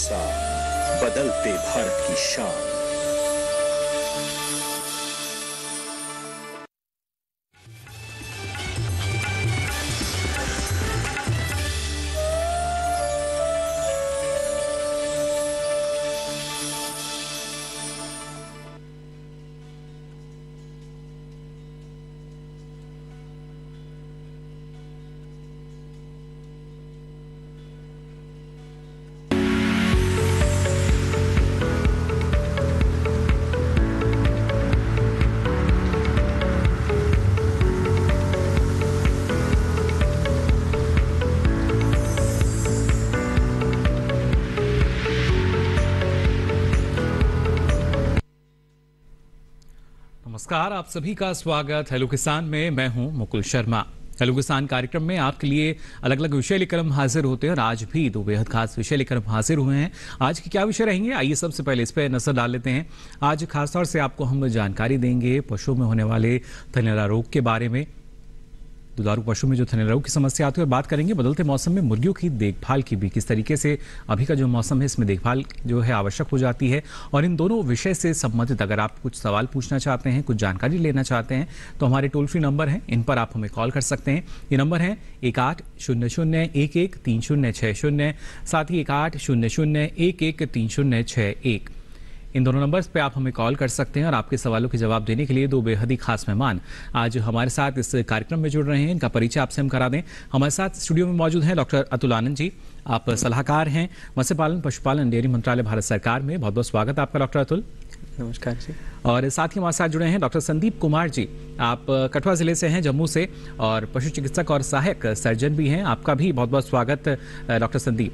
भरोसा, बदलते भारत की शान। नमस्कार, आप सभी का स्वागत हेलो किसान में। मैं हूं मुकुल शर्मा। हेलो किसान कार्यक्रम में आपके लिए अलग अलग विषय लेकर हम हाजिर होते हैं और आज भी दो बेहद खास विषय लेकर हम हाजिर हुए हैं। आज के क्या विषय रहेंगे, आइए सबसे पहले इस पर नजर डाल लेते हैं। आज खासतौर से आपको हम जानकारी देंगे पशुओं में होने वाले थनैला रोग के बारे में। दुधारू पशु में जो थनैला रोग की समस्या आती है और बात करेंगे बदलते मौसम में मुर्गियों की देखभाल की भी, किस तरीके से अभी का जो मौसम है इसमें देखभाल जो है आवश्यक हो जाती है। और इन दोनों विषय से संबंधित अगर आप कुछ सवाल पूछना चाहते हैं, कुछ जानकारी लेना चाहते हैं तो हमारे टोल फ्री नंबर हैं, इन पर आप हमें कॉल कर सकते हैं। ये नंबर है 1800113060, साथ ही 1800113061। इन दोनों नंबर्स पे आप हमें कॉल कर सकते हैं और आपके सवालों के जवाब देने के लिए दो बेहद ही खास मेहमान आज हमारे साथ इस कार्यक्रम में जुड़ रहे हैं। इनका परिचय आपसे हम करा दें। हमारे साथ स्टूडियो में मौजूद हैं डॉक्टर अतुल आनंद जी। आप सलाहकार हैं मत्स्य पालन पशुपालन डेयरी मंत्रालय भारत सरकार में। बहुत बहुत स्वागत आपका डॉक्टर अतुल। नमस्कार जी। और साथ ही हमारे साथ जुड़े हैं डॉक्टर संदीप कुमार जी। आप कठुआ जिले से हैं, जम्मू से, और पशु चिकित्सक और सहायक सर्जन भी हैं। आपका भी बहुत बहुत स्वागत डॉक्टर संदीप।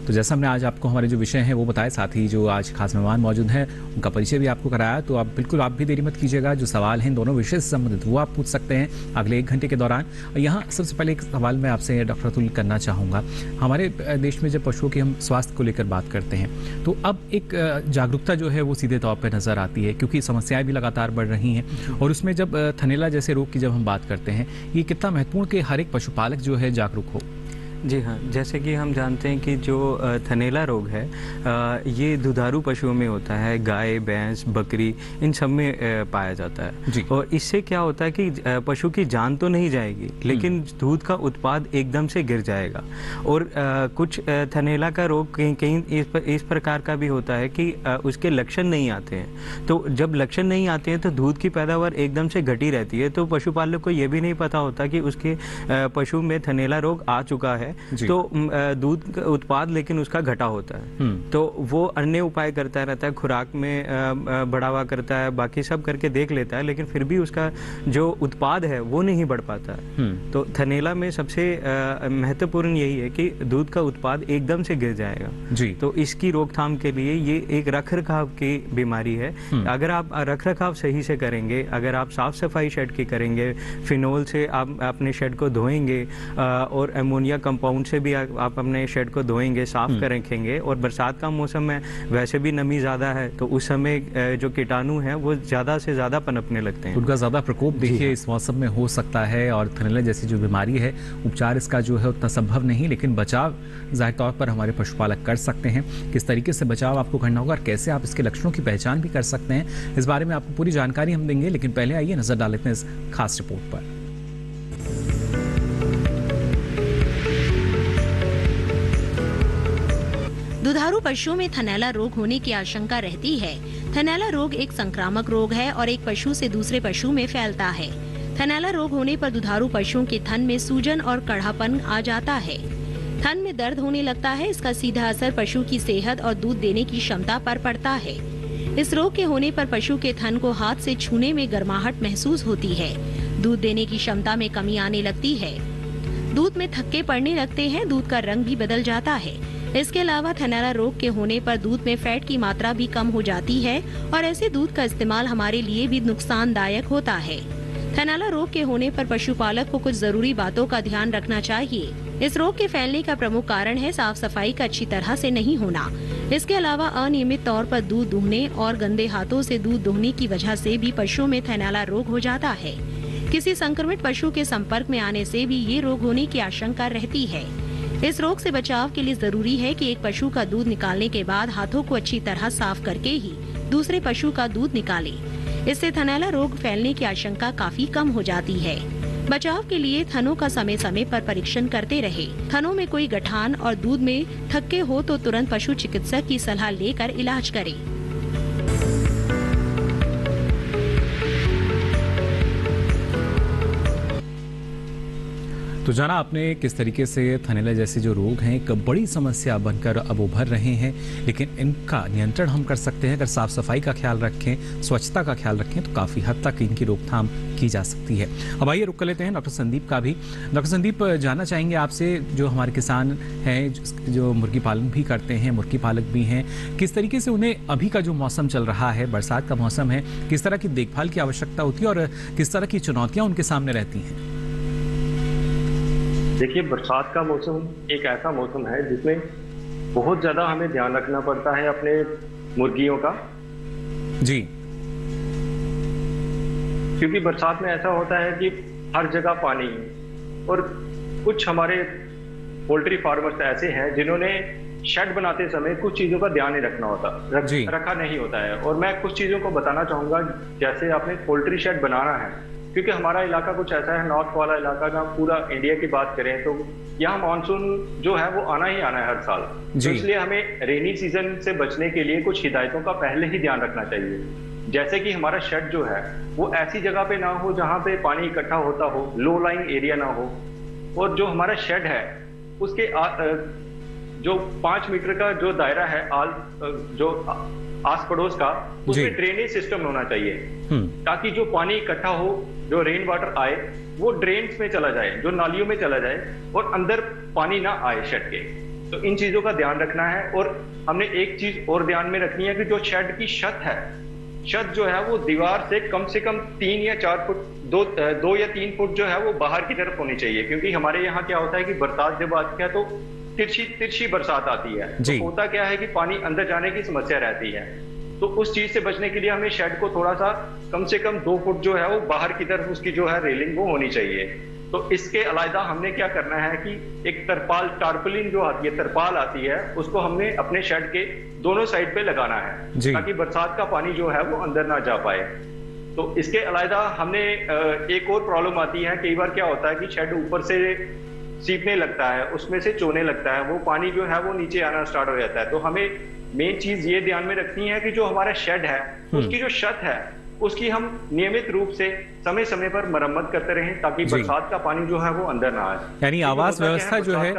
तो जैसा हमने आज आपको हमारे जो विषय हैं वो बताए, साथ ही जो आज खास मेहमान मौजूद हैं उनका परिचय भी आपको कराया, तो आप बिल्कुल आप भी देरी मत कीजिएगा। जो सवाल हैं दोनों विषय से संबंधित वो आप पूछ सकते हैं अगले 1 घंटे के दौरान। और यहाँ सबसे पहले एक सवाल मैं आपसे डॉक्टर अतुल करना चाहूँगा। हमारे देश में जब पशुओं के हम स्वास्थ्य को लेकर बात करते हैं तो अब एक जागरूकता जो है वो सीधे तौर पर नज़र आती है, क्योंकि समस्याएँ भी लगातार बढ़ रही हैं। और उसमें जब थनैला जैसे रोग की जब हम बात करते हैं, ये कितना महत्वपूर्ण कि हर एक पशुपालक जो है जागरूक हो। जी हाँ, जैसे कि हम जानते हैं कि जो थनैला रोग है ये दुधारू पशुओं में होता है, गाय, भैंस, बकरी, इन सब में पाया जाता है। और इससे क्या होता है कि पशु की जान तो नहीं जाएगी लेकिन दूध का उत्पाद एकदम से गिर जाएगा। और कुछ थनैला का रोग कहीं इस प्रकार का भी होता है कि उसके लक्षण नहीं आते हैं। तो जब लक्षण नहीं आते हैं तो दूध की पैदावार एकदम से घटी रहती है। तो पशुपालक को ये भी नहीं पता होता कि उसके पशु में थनैला रोग आ चुका है, तो दूध का उत्पाद लेकिन उसका घटा होता है। तो वो अन्य उपाय करता रहता है, खुराक में बढ़ावा करता है, बाकी सब करके देख लेता है, लेकिन फिर भी उसका जो उत्पाद है वो नहीं बढ़ पाता है। तो थनैला में सबसे महत्वपूर्ण यही है कि दूध का उत्पाद एकदम से गिर जाएगा जी। तो इसकी रोकथाम के लिए ये एक रख रखाव की बीमारी है। अगर आप रख रखाव सही से करेंगे, अगर आप साफ सफाई शेड की करेंगे, फिनोल से आप अपने शेड को धोएंगे और अमोनिया कंपाउंड से भी आप अपने शेड को धोएंगे, साफ कर रखेंगे। और बरसात का मौसम है, वैसे भी नमी ज़्यादा है, तो उस समय जो कीटाणु हैं वो ज़्यादा से ज़्यादा पनपने लगते हैं। उनका ज़्यादा प्रकोप देखिए इस मौसम में हो सकता है। और थनैला जैसी जो बीमारी है, उपचार इसका जो है उतना संभव नहीं, लेकिन बचाव जाहिर तौर पर हमारे पशुपालक कर सकते हैं। किस तरीके से बचाव आपको करना होगा और कैसे आप इसके लक्षणों की पहचान भी कर सकते हैं, इस बारे में आपको पूरी जानकारी हम देंगे। लेकिन पहले आइए नजर डाल लेते हैं इस खास रिपोर्ट पर। दुधारू पशुओं में थनैला रोग होने की आशंका रहती है। थनैला रोग एक संक्रामक रोग है और एक पशु से दूसरे पशु में फैलता है। थनैला रोग होने पर दुधारू पशुओं के थन में सूजन और कड़ापन आ जाता है। थन में दर्द होने लगता है। इसका सीधा असर पशु की सेहत और दूध देने की क्षमता पर पड़ता है। इस रोग के होने पर पशु के थन को हाथ से छूने में गर्माहट महसूस होती है। दूध देने की क्षमता में कमी आने लगती है। दूध में थक्के पड़ने लगते हैं। दूध का रंग भी बदल जाता है। इसके अलावा थनैला रोग के होने पर दूध में फैट की मात्रा भी कम हो जाती है और ऐसे दूध का इस्तेमाल हमारे लिए भी नुकसानदायक होता है। थनैला रोग के होने पर पशुपालक को कुछ जरूरी बातों का ध्यान रखना चाहिए। इस रोग के फैलने का प्रमुख कारण है साफ सफाई का अच्छी तरह से नहीं होना। इसके अलावा अनियमित तौर पर दूध दुहने और गंदे हाथों से दूध दुहने की वजह से भी पशुओं में थनैला रोग हो जाता है। किसी संक्रमित पशु के संपर्क में आने से भी ये रोग होने की आशंका रहती है। इस रोग से बचाव के लिए जरूरी है कि एक पशु का दूध निकालने के बाद हाथों को अच्छी तरह साफ करके ही दूसरे पशु का दूध निकालें। इससे थनैला रोग फैलने की आशंका काफी कम हो जाती है। बचाव के लिए थनों का समय समय पर परीक्षण करते रहे। थनों में कोई गठान और दूध में थक्के हो तो तुरंत पशु चिकित्सक की सलाह लेकर इलाज करें। तो जाना आपने किस तरीके से थनैला जैसे जो रोग हैं एक बड़ी समस्या बनकर अब उभर रहे हैं, लेकिन इनका नियंत्रण हम कर सकते हैं अगर साफ सफाई का ख्याल रखें, स्वच्छता का ख्याल रखें तो काफ़ी हद तक इनकी रोकथाम की जा सकती है। अब आइए रुक कर लेते हैं डॉक्टर संदीप का भी। डॉक्टर संदीप, जानना चाहेंगे आपसे, जो हमारे किसान हैं जो मुर्गी पालन भी करते हैं, मुर्गी पालक भी हैं, किस तरीके से उन्हें अभी का जो मौसम चल रहा है, बरसात का मौसम है, किस तरह की देखभाल की आवश्यकता होती है और किस तरह की चुनौतियाँ उनके सामने रहती हैं? देखिए, बरसात का मौसम एक ऐसा मौसम है जिसमें बहुत ज़्यादा हमें ध्यान रखना पड़ता है अपने मुर्गियों का जी, क्योंकि बरसात में ऐसा होता है कि हर जगह पानी है और कुछ हमारे पोल्ट्री फार्मर्स ऐसे हैं जिन्होंने शेड बनाते समय कुछ चीज़ों का ध्यान नहीं रखना होता, रखा नहीं होता है। और मैं कुछ चीज़ों को बताना चाहूँगा। जैसे आपने पोल्ट्री शेड बनाना है, क्योंकि हमारा इलाका कुछ ऐसा है, नॉर्थ वाला इलाका, जहाँ पूरा इंडिया की बात करें तो यहाँ मानसून जो है वो आना ही आना है हर साल। तो इसलिए हमें रेनी सीजन से बचने के लिए कुछ हिदायतों का पहले ही ध्यान रखना चाहिए। जैसे कि हमारा शेड जो है वो ऐसी जगह पे ना हो जहाँ पे पानी इकट्ठा होता हो, लो लाइंग एरिया ना हो। और जो हमारा शेड है उसके जो 5 मीटर का जो दायरा है जो आस पड़ोस का, उसमें ड्रेनेज सिस्टम होना चाहिए ताकि जो पानी इकट्ठा हो, जो रेन वाटर आए वो ड्रेन्स में चला जाए, जो नालियों में चला जाए और अंदर पानी ना आए शेड के। तो इन चीजों का ध्यान रखना है। और हमने एक चीज और ध्यान में रखनी है कि जो शेड की छत है, छत जो है वो दीवार से कम 3 या 4 फुट, 2 या 3 फुट जो है वो बाहर की तरफ होनी चाहिए। क्योंकि हमारे यहाँ क्या होता है कि बरसात जब आती है तो तिरछी बरसात आती है, तो होता क्या है कि पानी अंदर जाने की समस्या रहती है। तो उस चीज से बचने के लिए हमें शेड को थोड़ा सा कम से कम 2 फुट जो है वो बाहर की तरफ उसकी जो है रेलिंग वो होनी चाहिए। तो इसके अलावा हमने क्या करना है कि एक टारपोलिन जो आती है, तरपाल आती है, उसको हमने अपने शेड के दोनों साइड पे लगाना है ताकि बरसात का पानी जो है वो अंदर ना जा पाए। तो इसके अलावा हमने एक और प्रॉब्लम आती है, कई बार क्या होता है कि शेड ऊपर से सीपने लगता है, उसमें से चोने लगता है, वो पानी जो है वो नीचे आना स्टार्ट हो जाता है। तो हमें मेन चीज ये ध्यान में रखनी है कि जो हमारा शेड है उसकी जो छत है उसकी हम नियमित रूप से समय समय पर मरम्मत करते रहें ताकि बरसात का पानी जो है वो अंदर ना आए। यानी आवास व्यवस्था जो है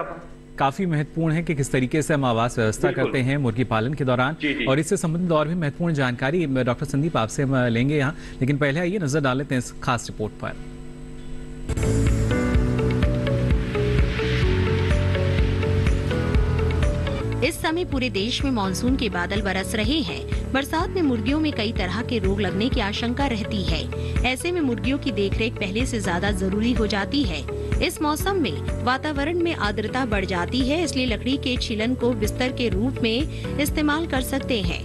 काफी महत्वपूर्ण है कि किस तरीके से हम आवास व्यवस्था करते हैं मुर्गी पालन के दौरान। और इससे संबंधित और भी महत्वपूर्ण जानकारी डॉक्टर संदीप आपसे हम लेंगे यहाँ, लेकिन पहले आइए नजर डाल लेते हैं इस खास रिपोर्ट पर। इस समय पूरे देश में मानसून के बादल बरस रहे हैं। बरसात में मुर्गियों में कई तरह के रोग लगने की आशंका रहती है। ऐसे में मुर्गियों की देखरेख पहले से ज्यादा जरूरी हो जाती है। इस मौसम में वातावरण में आर्द्रता बढ़ जाती है, इसलिए लकड़ी के छीलन को बिस्तर के रूप में इस्तेमाल कर सकते हैं,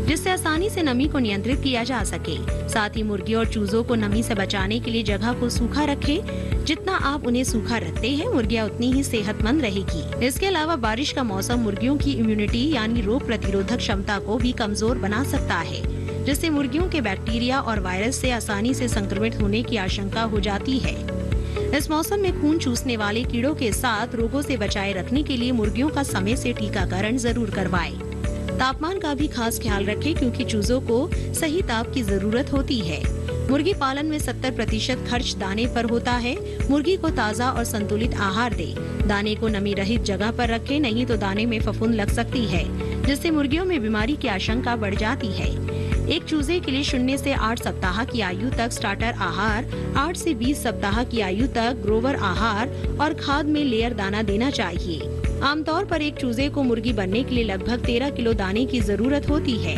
जिससे आसानी से नमी को नियंत्रित किया जा सके। साथ ही मुर्गियों और चूजों को नमी से बचाने के लिए जगह को सूखा रखें। जितना आप उन्हें सूखा रखते हैं, मुर्गियां उतनी ही सेहतमंद रहेगी। इसके अलावा बारिश का मौसम मुर्गियों की इम्यूनिटी यानी रोग प्रतिरोधक क्षमता को भी कमजोर बना सकता है, जिससे मुर्गियों के बैक्टीरिया और वायरस से आसानी से संक्रमित होने की आशंका हो जाती है। इस मौसम में खून चूसने वाले कीड़ों के साथ रोगों से बचाए रखने के लिए मुर्गियों का समय से टीकाकरण जरूर करवाएं। तापमान का भी खास ख्याल रखें, क्योंकि चूजों को सही ताप की जरूरत होती है। मुर्गी पालन में 70% खर्च दाने पर होता है। मुर्गी को ताज़ा और संतुलित आहार दें। दाने को नमी रहित जगह पर रखें, नहीं तो दाने में फफूंद लग सकती है, जिससे मुर्गियों में बीमारी की आशंका बढ़ जाती है। एक चूजे के लिए 0 से 8 सप्ताह की आयु तक स्टार्टर आहार, 8 से 20 सप्ताह की आयु तक ग्रोवर आहार और खाद में लेयर दाना देना चाहिए। आमतौर पर एक चूजे को मुर्गी बनने के लिए लगभग 13 किलो दाने की जरूरत होती है।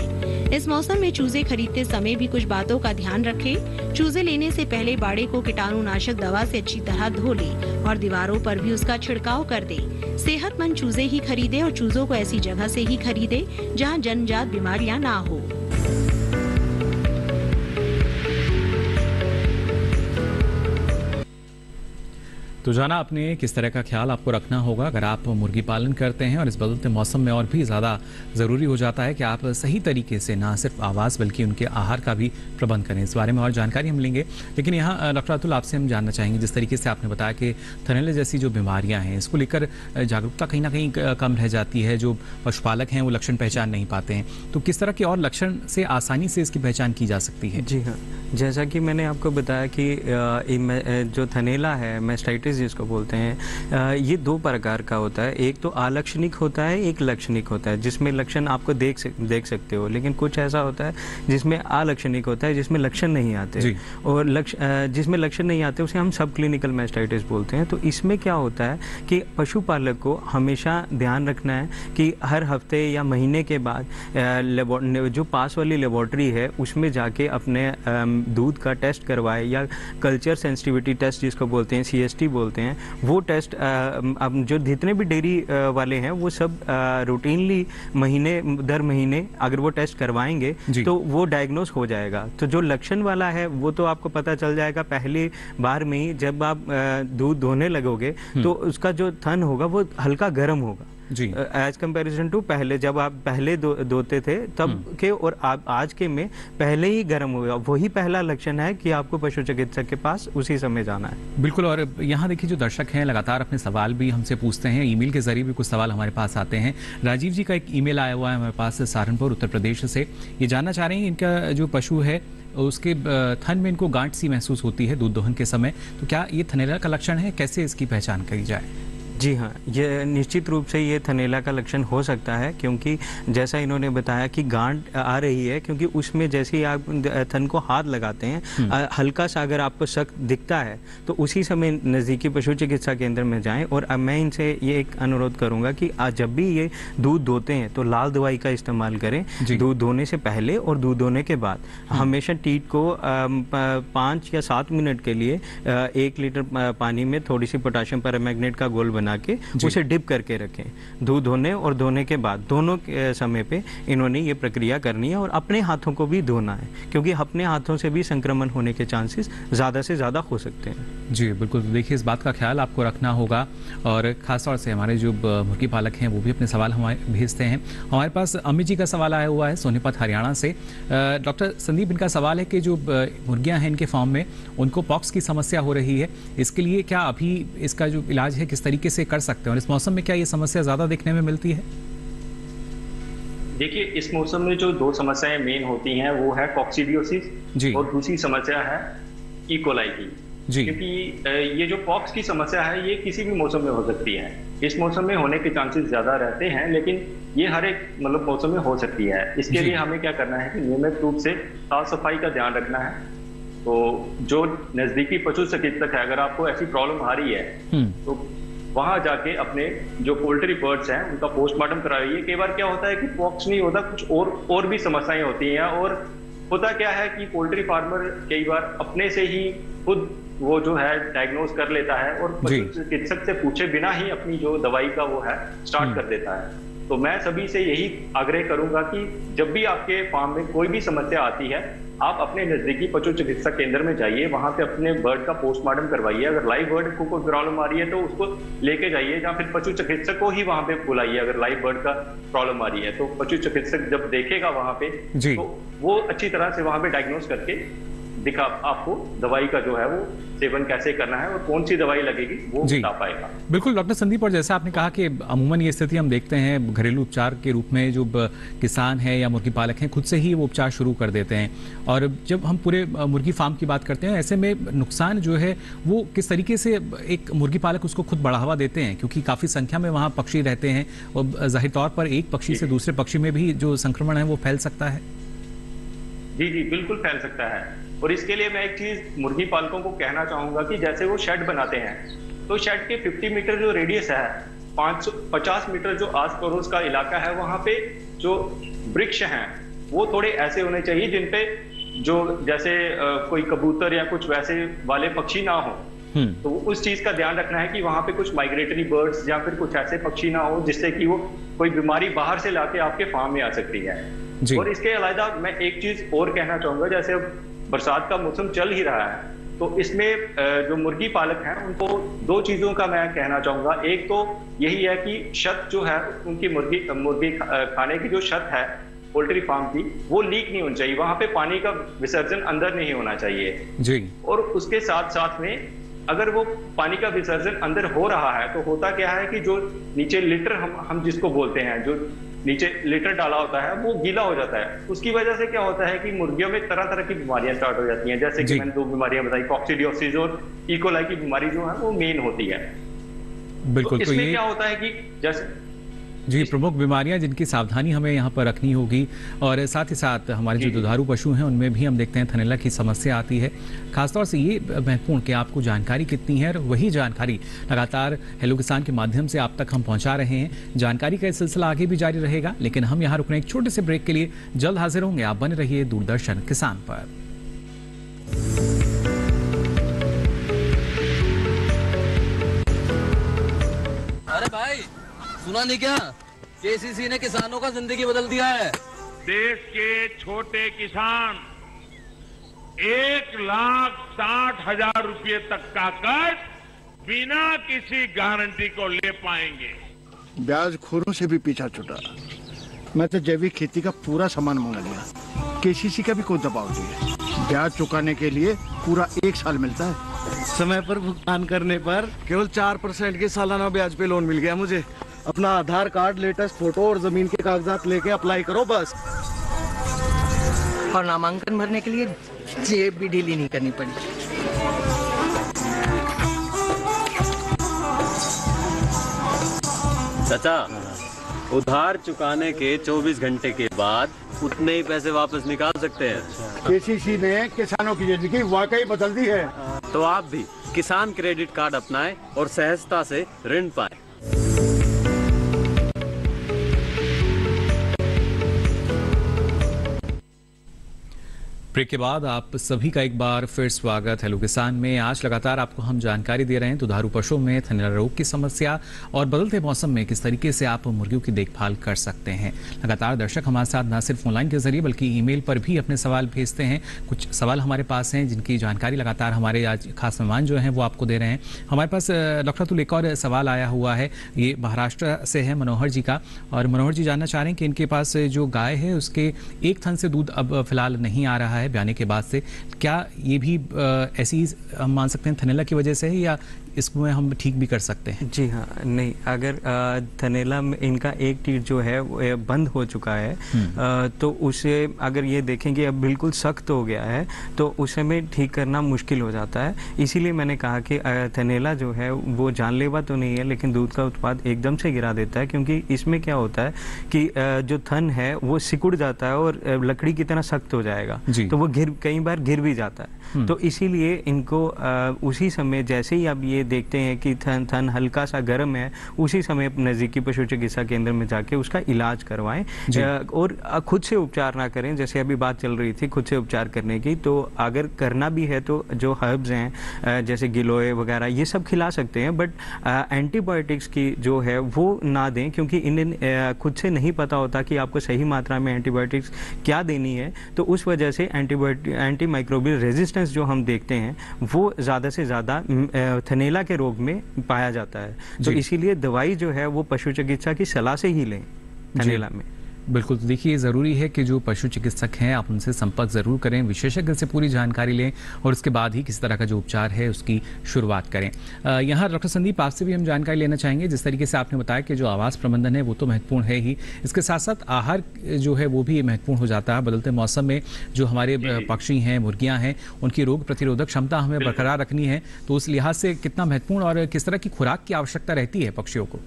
इस मौसम में चूजे खरीदते समय भी कुछ बातों का ध्यान रखें। चूजे लेने से पहले बाड़े को कीटाणुनाशक दवा से अच्छी तरह धो लें और दीवारों पर भी उसका छिड़काव कर दें। सेहतमंद चूजे ही खरीदें और चूजों को ऐसी जगह से ही खरीदें जहां जन्मजात बीमारियां ना हो। तो जाना आपने किस तरह का ख्याल आपको रखना होगा अगर आप मुर्गी पालन करते हैं, और इस बदलते मौसम में और भी ज़्यादा ज़रूरी हो जाता है कि आप सही तरीके से ना सिर्फ आवास बल्कि उनके आहार का भी प्रबंध करें। इस बारे में और जानकारी हम लेंगे, लेकिन यहाँ डॉक्टर अतुल आपसे हम जानना चाहेंगे, जिस तरीके से आपने बताया कि थनैला जैसी जो बीमारियाँ हैं इसको लेकर जागरूकता कहीं ना कहीं कम रह जाती है, जो पशुपालक हैं वो लक्षण पहचान नहीं पाते हैं, तो किस तरह के और लक्षण से आसानी से इसकी पहचान की जा सकती है? जी हाँ, जैसा कि मैंने आपको बताया कि जो थनैला है, मैस्टाइटिस जिसको बोलते हैं, ये दो प्रकार का होता है। एक तो अलक्षणिक होता है, एक लक्षणिक होता है, जिसमें लक्षण आपको देख सकते हो, लेकिन कुछ ऐसा होता है जिसमें अलक्षणिक होता है, जिसमें लक्षण नहीं आते, और जिसमें लक्षण नहीं आते उसे हम सब क्लिनिकल मैस्टाइटिस बोलते हैं। तो इसमें क्या होता है कि पशुपालक को हमेशा ध्यान रखना है कि हर हफ्ते या महीने के बाद जो पास वाली लेबोरेटरी है उसमें जाके अपने दूध का टेस्ट करवाए, या कल्चर सेंसिटिविटी टेस्ट जिसको बोलते हैं, CST बोलते हैं, वो टेस्ट अब जो जितने भी डेयरी वाले हैं वो सब रूटीनली महीने दर महीने अगर वो टेस्ट करवाएंगे तो वो डायग्नोस हो जाएगा। तो जो लक्षण वाला है वो तो आपको पता चल जाएगा पहली बार में ही, जब आप दूध धोने लगोगे तो उसका जो थन होगा वो हल्का गर्म होगा एज कंपैरिजन टू पहले, जब आप पहले धोते थे तब के और आज के में पहले ही गर्म होगा। वही पहला लक्षण है कि आपको पशु चिकित्सक के पास उसी समय जाना है। बिल्कुल। और यहाँ देखिए जो दर्शक हैं लगातार अपने सवाल भी हमसे पूछते हैं, ईमेल के जरिए भी कुछ सवाल हमारे पास आते हैं। राजीव जी का एक ईमेल आया हुआ है हमारे पास सहारनपुर उत्तर प्रदेश से। ये जानना चाह रहे हैं इनका जो पशु है उसके थन में इनको गांठ सी महसूस होती है दूध दोहन के समय, तो क्या ये थनैला का लक्षण है? कैसे इसकी पहचान करी जाए? जी हाँ, ये निश्चित रूप से ये थनैला का लक्षण हो सकता है, क्योंकि जैसा इन्होंने बताया कि गांठ आ रही है, क्योंकि उसमें जैसे ही आप थन को हाथ लगाते हैं हल्का सा अगर आपको शक दिखता है तो उसी समय नज़दीकी पशु चिकित्सा केंद्र में जाएं। और अब मैं इनसे ये एक अनुरोध करूंगा कि जब भी ये दूध धोते हैं तो लाल दवाई का इस्तेमाल करें, दूध धोने से पहले और दूध धोने के बाद। हमेशा टीट को 5 या 7 मिनट के लिए 1 लीटर पानी में थोड़ी सी पोटाशियम परमैंगनेट का घोल बना के उसे डिप करके रखें। दूध धोने और धोने के बाद दोनों के समय पे इन्होंने ये प्रक्रिया करनी है, और अपने हाथों को भी धोना है, क्योंकि अपने हाथों से भी संक्रमण होने के चांसेस ज़्यादा से ज़्यादा हो सकते हैं। जी बिल्कुल, देखिए इस बात का ख्याल आपको रखना होगा, और ख़ासतौर से हमारे जो मुर्गी पालक हैं वो भी अपने सवाल हमारे भेजते हैं। हमारे पास अमित जी का सवाल आया हुआ है सोनीपत हरियाणा से। डॉक्टर संदीप, इनका सवाल है कि जो मुर्गियाँ हैं इनके फार्म में उनको पॉक्स की समस्या हो रही है, इसके लिए क्या अभी इसका जो इलाज है किस तरीके से कर सकते हैं, और इस मौसम में क्या ये समस्या ज्यादा देखने में मिलती है? देखिए, इस मौसम में जो 2 समस्याएं मेन होती हैं वो है कॉक्सीडियोसिस और दूसरी समस्या है ई कोलाई की। क्योंकि ये जो पॉक्स की समस्या है ये किसी भी मौसम में हो सकती है। इस मौसम में होने के चांसेस ज्यादा रहते हैं, लेकिन ये हर एक मौसम में हो सकती है। इसके लिए हमें क्या करना है कि नियमित रूप से साफ सफाई का ध्यान रखना है। तो जो नजदीकी पशु चिकित्सक है, अगर आपको ऐसी प्रॉब्लम आ रही है तो वहां जाके अपने जो पोल्ट्री बर्ड्स हैं उनका पोस्टमार्टम कराइए। कई बार क्या होता है कि पॉक्स नहीं होता, कुछ और भी समस्याएं होती हैं। और होता क्या है कि पोल्ट्री फार्मर कई बार अपने से ही खुद वो जो है डायग्नोज कर लेता है और पशु चिकित्सक से पूछे बिना ही अपनी जो दवाई का वो है स्टार्ट कर देता है। तो मैं सभी से यही आग्रह करूंगा कि जब भी आपके फार्म में कोई भी समस्या आती है, आप अपने नजदीकी पशु चिकित्सा केंद्र में जाइए, वहां पे अपने बर्ड का पोस्टमार्टम करवाइए। अगर लाइव बर्ड को कोई प्रॉब्लम आ रही है तो उसको लेके जाइए, या फिर पशु चिकित्सक को ही वहां पे बुलाइए। अगर लाइव बर्ड का प्रॉब्लम आ रही है तो पशु चिकित्सक जब देखेगा वहां पे तो वो अच्छी तरह से वहां पे डायग्नोज करके दिखा आपको दवाई का जो है वो सेवन कैसे करना है और कौन सी दवाई लगेगी वो बता पाएगा। बिल्कुल डॉक्टर संदीप, और जैसा आपने कहा कि अमूमन ये स्थिति हम देखते हैं घरेलू उपचार के रूप में जो किसान है या मुर्गी पालक हैं खुद से ही वो उपचार शुरू कर देते हैं, और जब हम पूरे मुर्गी फार्म की बात करते हैं ऐसे में नुकसान जो है वो किस तरीके से एक मुर्गी पालक उसको खुद बढ़ावा देते हैं, क्योंकि काफ़ी संख्या में वहाँ पक्षी रहते हैं और जाहिर तौर पर एक पक्षी से दूसरे पक्षी में भी जो संक्रमण है वो फैल सकता है। जी बिल्कुल फैल सकता है। और इसके लिए मैं एक चीज मुर्गी पालकों को कहना चाहूंगा कि जैसे वो शेड बनाते हैं तो शेड के 50 मीटर जो रेडियस है, 50 मीटर जो आस पड़ोस का इलाका है, वहां पे जो वृक्ष हैं वो थोड़े ऐसे होने चाहिए जिनपे जो जैसे कोई कबूतर या कुछ वैसे वाले पक्षी ना हो। तो उस चीज का ध्यान रखना है कि वहां पे कुछ माइग्रेटरी बर्ड्स या फिर कुछ ऐसे पक्षी ना हो जिससे कि वो कोई बीमारी बाहर से लाके आपके फार्म में आ सकती है। और इसके अलावा मैं एक चीज और कहना चाहूंगा, जैसे अब बरसात का मौसम चल ही रहा है तो इसमें जो मुर्गी पालक हैं उनको दो चीजों का मैं कहना चाहूंगा। एक तो यही है कि छत जो है उनकी मुर्गी खाने की जो छत है पोल्ट्री फार्म की, वो लीक नहीं होनी चाहिए, वहां पे पानी का विसर्जन अंदर नहीं होना चाहिए जी। और उसके साथ साथ में अगर वो पानी का विसर्जन अंदर हो रहा है तो होता क्या है कि जो नीचे लिटर हम जिसको बोलते हैं, जो नीचे लिटर डाला होता है वो गीला हो जाता है। उसकी वजह से क्या होता है कि मुर्गियों में तरह तरह की बीमारियां स्टार्ट हो जाती हैं, जैसे कि मैंने 2 बीमारियां बताई, कॉक्सीडियोसिस और इकोलाई की बीमारी जो है वो मेन होती है। बिल्कुल। तो इसमें क्या होता है कि जैसे जी, प्रमुख बीमारियां जिनकी सावधानी हमें यहाँ पर रखनी होगी, और साथ ही साथ हमारे जो दुधारू पशु हैं उनमें भी हम देखते हैं थनैला की समस्या आती है। खासतौर से ये महत्वपूर्ण कि आपको जानकारी कितनी है, और वही जानकारी लगातार हेलो किसान के माध्यम से आप तक हम पहुँचा रहे हैं। जानकारी का सिलसिला आगे भी जारी रहेगा, लेकिन हम यहाँ रुकने एक छोटे से ब्रेक के लिए जल्द हाजिर होंगे। आप बने रहिए दूरदर्शन किसान पर। अरे भाई सुना नहीं क्या, केसीसी ने किसानों का जिंदगी बदल दिया है। देश के छोटे किसान 1,60,000 रुपए तक का कर्ज बिना किसी गारंटी को ले पाएंगे। ब्याज खोरों से भी पीछा छुटा। मैं तो जैविक खेती का पूरा सामान मंगा लिया, केसीसी का भी कोई दबाव नहीं है। ब्याज चुकाने के लिए पूरा 1 साल मिलता है। समय पर भुगतान करने पर केवल 4% के सालाना ब्याज पे लोन मिल गया मुझे। अपना आधार कार्ड, लेटेस्ट फोटो और जमीन के कागजात लेके अप्लाई करो बस। और नामांकन भरने के लिए जेब भी ढीली नहीं करनी पड़ी। चाचा, उधार चुकाने के 24 घंटे के बाद उतने ही पैसे वापस निकाल सकते हैं। केसीसी ने किसानों की जिंदगी वाकई बदल दी है। तो आप भी किसान क्रेडिट कार्ड अपनाएं और सहजता से ऋण पाएं। ब्रेक के बाद आप सभी का एक बार फिर स्वागत हेलो किसान में। आज लगातार आपको हम जानकारी दे रहे हैं दुधारू पशुओं में थनैला रोग की समस्या और बदलते मौसम में किस तरीके से आप मुर्गियों की देखभाल कर सकते हैं। लगातार दर्शक हमारे साथ न सिर्फ ऑनलाइन के जरिए बल्कि ईमेल पर भी अपने सवाल भेजते हैं। कुछ सवाल हमारे पास हैं जिनकी जानकारी लगातार हमारे आज खास मेहमान जो हैं वो आपको दे रहे हैं। हमारे पास डॉक्टर अतुल एक और सवाल आया हुआ है, ये महाराष्ट्र से है मनोहर जी का, और मनोहर जी जानना चाह रहे हैं कि इनके पास जो गाय है उसके एक थन से दूध अब फिलहाल नहीं आ रहा है ब्याने के बाद से। क्या ये भी ऐसी हम मान सकते हैं थनैला की वजह से है, या इसमें हम ठीक भी कर सकते हैं? जी हाँ, नहीं, अगर थनैला में इनका एक टीथ जो है वो बंद हो चुका है तो उसे अगर ये देखेंगे अब बिल्कुल सख्त हो गया है तो उस समय ठीक करना मुश्किल हो जाता है। इसीलिए मैंने कहा कि थनैला जो है वो जानलेवा तो नहीं है लेकिन दूध का उत्पाद एकदम से गिरा देता है, क्योंकि इसमें क्या होता है कि जो थन है वो सिकुड़ जाता है और लकड़ी की तरह सख्त हो जाएगा, तो वो कई बार गिर भी जाता है। तो इसीलिए इनको उसी समय जैसे ही अब ये देखते हैं कि थन हल्का सा गर्म है, उसी समय नज़दीकी पशु चिकित्सा केंद्र में जाके उसका इलाज करवाएं और खुद से उपचार ना करें। जैसे अभी बात चल रही थी खुद से उपचार करने की, तो अगर करना भी है तो जो हर्ब्स हैं जैसे गिलोय वगैरह ये सब खिला सकते हैं, बट एंटीबायोटिक्स की जो है वो ना दें, क्योंकि इन्हें खुद से नहीं पता होता कि आपको सही मात्रा में एंटीबायोटिक्स क्या देनी है। तो उस वजह से एंटी माइक्रोबियल रेजिस्टेंस जो हम देखते हैं वो ज़्यादा से ज़्यादा थनैला के रोग में पाया जाता है। तो इसीलिए दवाई जो है वो पशु चिकित्सा की सलाह से ही लें थनैला में। बिल्कुल, तो देखिए ज़रूरी है कि जो पशु चिकित्सक हैं आप उनसे संपर्क ज़रूर करें, विशेषज्ञ से पूरी जानकारी लें और उसके बाद ही किस तरह का जो उपचार है उसकी शुरुआत करें। यहाँ डॉक्टर संदीप आपसे भी हम जानकारी लेना चाहेंगे। जिस तरीके से आपने बताया कि जो आवास प्रबंधन है वो तो महत्वपूर्ण है ही, इसके साथ साथ आहार जो है वो भी महत्वपूर्ण हो जाता है। बदलते मौसम में जो हमारे पक्षी हैं, मुर्गियाँ हैं, उनकी रोग प्रतिरोधक क्षमता हमें बरकरार रखनी है, तो उस लिहाज से कितना महत्वपूर्ण और किस तरह की खुराक की आवश्यकता रहती है पक्षियों को?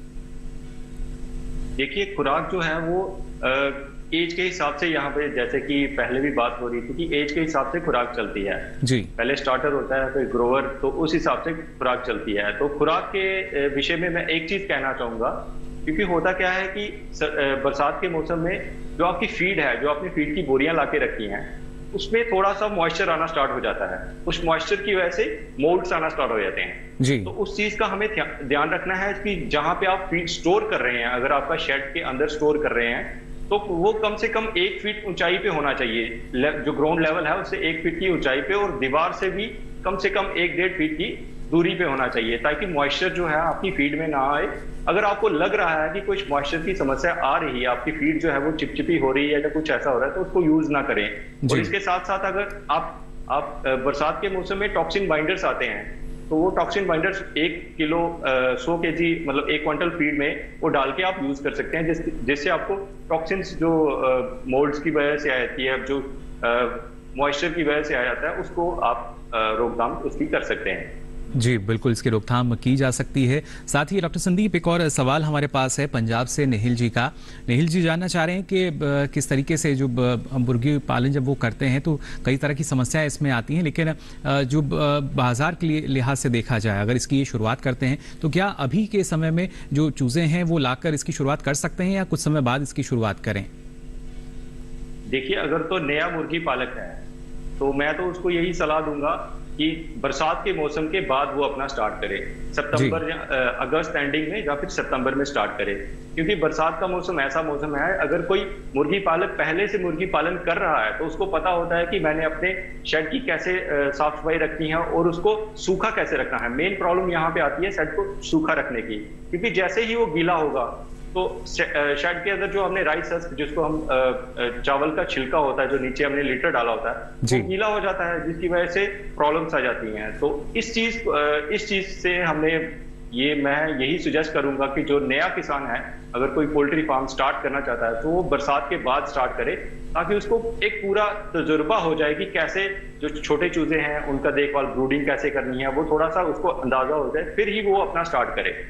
देखिए, खुराक जो है वो एज के हिसाब से, यहाँ पे जैसे कि पहले भी बात हो रही थी कि एज के हिसाब से खुराक चलती है जी। पहले स्टार्टर होता है फिर ग्रोवर, तो उस हिसाब से खुराक चलती है। तो खुराक के विषय में मैं एक चीज कहना चाहूंगा, क्योंकि होता क्या है कि बरसात के मौसम में जो आपकी फीड है, जो आपने फीड की बोरियां लाके रखी हैं, उसमें थोड़ा सा मॉइस्चर आना स्टार्ट हो जाता है। उस मॉइस्चर की वजह से मोल्ड्स आना स्टार्ट हो जाते हैं जी। तो उस चीज का हमें ध्यान रखना है कि जहां पे आप फीड स्टोर कर रहे हैं, अगर आपका शेड के अंदर स्टोर कर रहे हैं, तो वो कम से कम 1 फीट ऊंचाई पे होना चाहिए, जो ग्राउंड लेवल है उससे 1 फीट की ऊंचाई पे, और दीवार से भी कम से कम 1-1.5 फीट की दूरी पे होना चाहिए, ताकि मॉइस्चर जो है आपकी फीड में ना आए। अगर आपको लग रहा है कि कुछ मॉइस्चर की समस्या आ रही है, आपकी फीड जो है वो चिपचिपी हो रही है या कुछ ऐसा हो रहा है, तो उसको यूज ना करें। और इसके साथ साथ अगर आप बरसात के मौसम में टॉक्सिन बाइंडर्स आते हैं, तो वो टॉक्सिन बाइंडर्स 1 किलो 100 kg मतलब 1 क्विंटल फीड में वो डाल के आप यूज कर सकते हैं, जिससे आपको टॉक्सिन्स जो मोल्ड्स की वजह से आ जाती है, जो मॉइस्चर की वजह से आ जाता है, उसको आप रोकथाम उसकी कर सकते हैं। जी बिल्कुल, इसकी रोकथाम की जा सकती है। साथ ही डॉक्टर संदीप, एक और सवाल हमारे पास है पंजाब से निहिल जी का। निहिल जी जानना चाह रहे हैं कि किस तरीके से जो मुर्गी पालन जब वो करते हैं तो कई तरह की समस्याएं इसमें आती हैं, लेकिन जो बाजार के लिहाज से देखा जाए, अगर इसकी ये शुरुआत करते हैं तो क्या अभी के समय में जो चूज़े हैं वो लाकर इसकी शुरुआत कर सकते हैं या कुछ समय बाद इसकी शुरुआत करें? देखिए, अगर तो नया मुर्गी पालक है तो मैं तो उसको यही सलाह दूंगा कि बरसात के मौसम के बाद वो अपना स्टार्ट करे, सितंबर या अगस्त एंडिंग में या फिर सितंबर में स्टार्ट करे, क्योंकि बरसात का मौसम ऐसा मौसम है, अगर कोई मुर्गी पालक पहले से मुर्गी पालन कर रहा है तो उसको पता होता है कि मैंने अपने शेड की कैसे साफ सफाई रखनी है और उसको सूखा कैसे रखना है। मेन प्रॉब्लम यहाँ पे आती है शेड को सूखा रखने की, क्योंकि जैसे ही वो गीला होगा तो शेड के अंदर जो हमने राइस हस्क, जिसको हम चावल का छिलका होता है, जो नीचे हमने लीटर डाला होता है, वो गीला हो जाता है, जिसकी वजह से प्रॉब्लम्स आ जाती हैं। तो इस चीज से मैं यही सुजेस्ट करूंगा कि जो नया किसान है, अगर कोई पोल्ट्री फार्म स्टार्ट करना चाहता है तो वो बरसात के बाद स्टार्ट करे, ताकि उसको एक पूरा तजुर्बा हो जाए कि कैसे जो छोटे चूजे हैं उनका देखभाल, ब्रूडिंग कैसे करनी है, वो थोड़ा सा उसको अंदाजा हो जाए, फिर ही वो अपना स्टार्ट करे।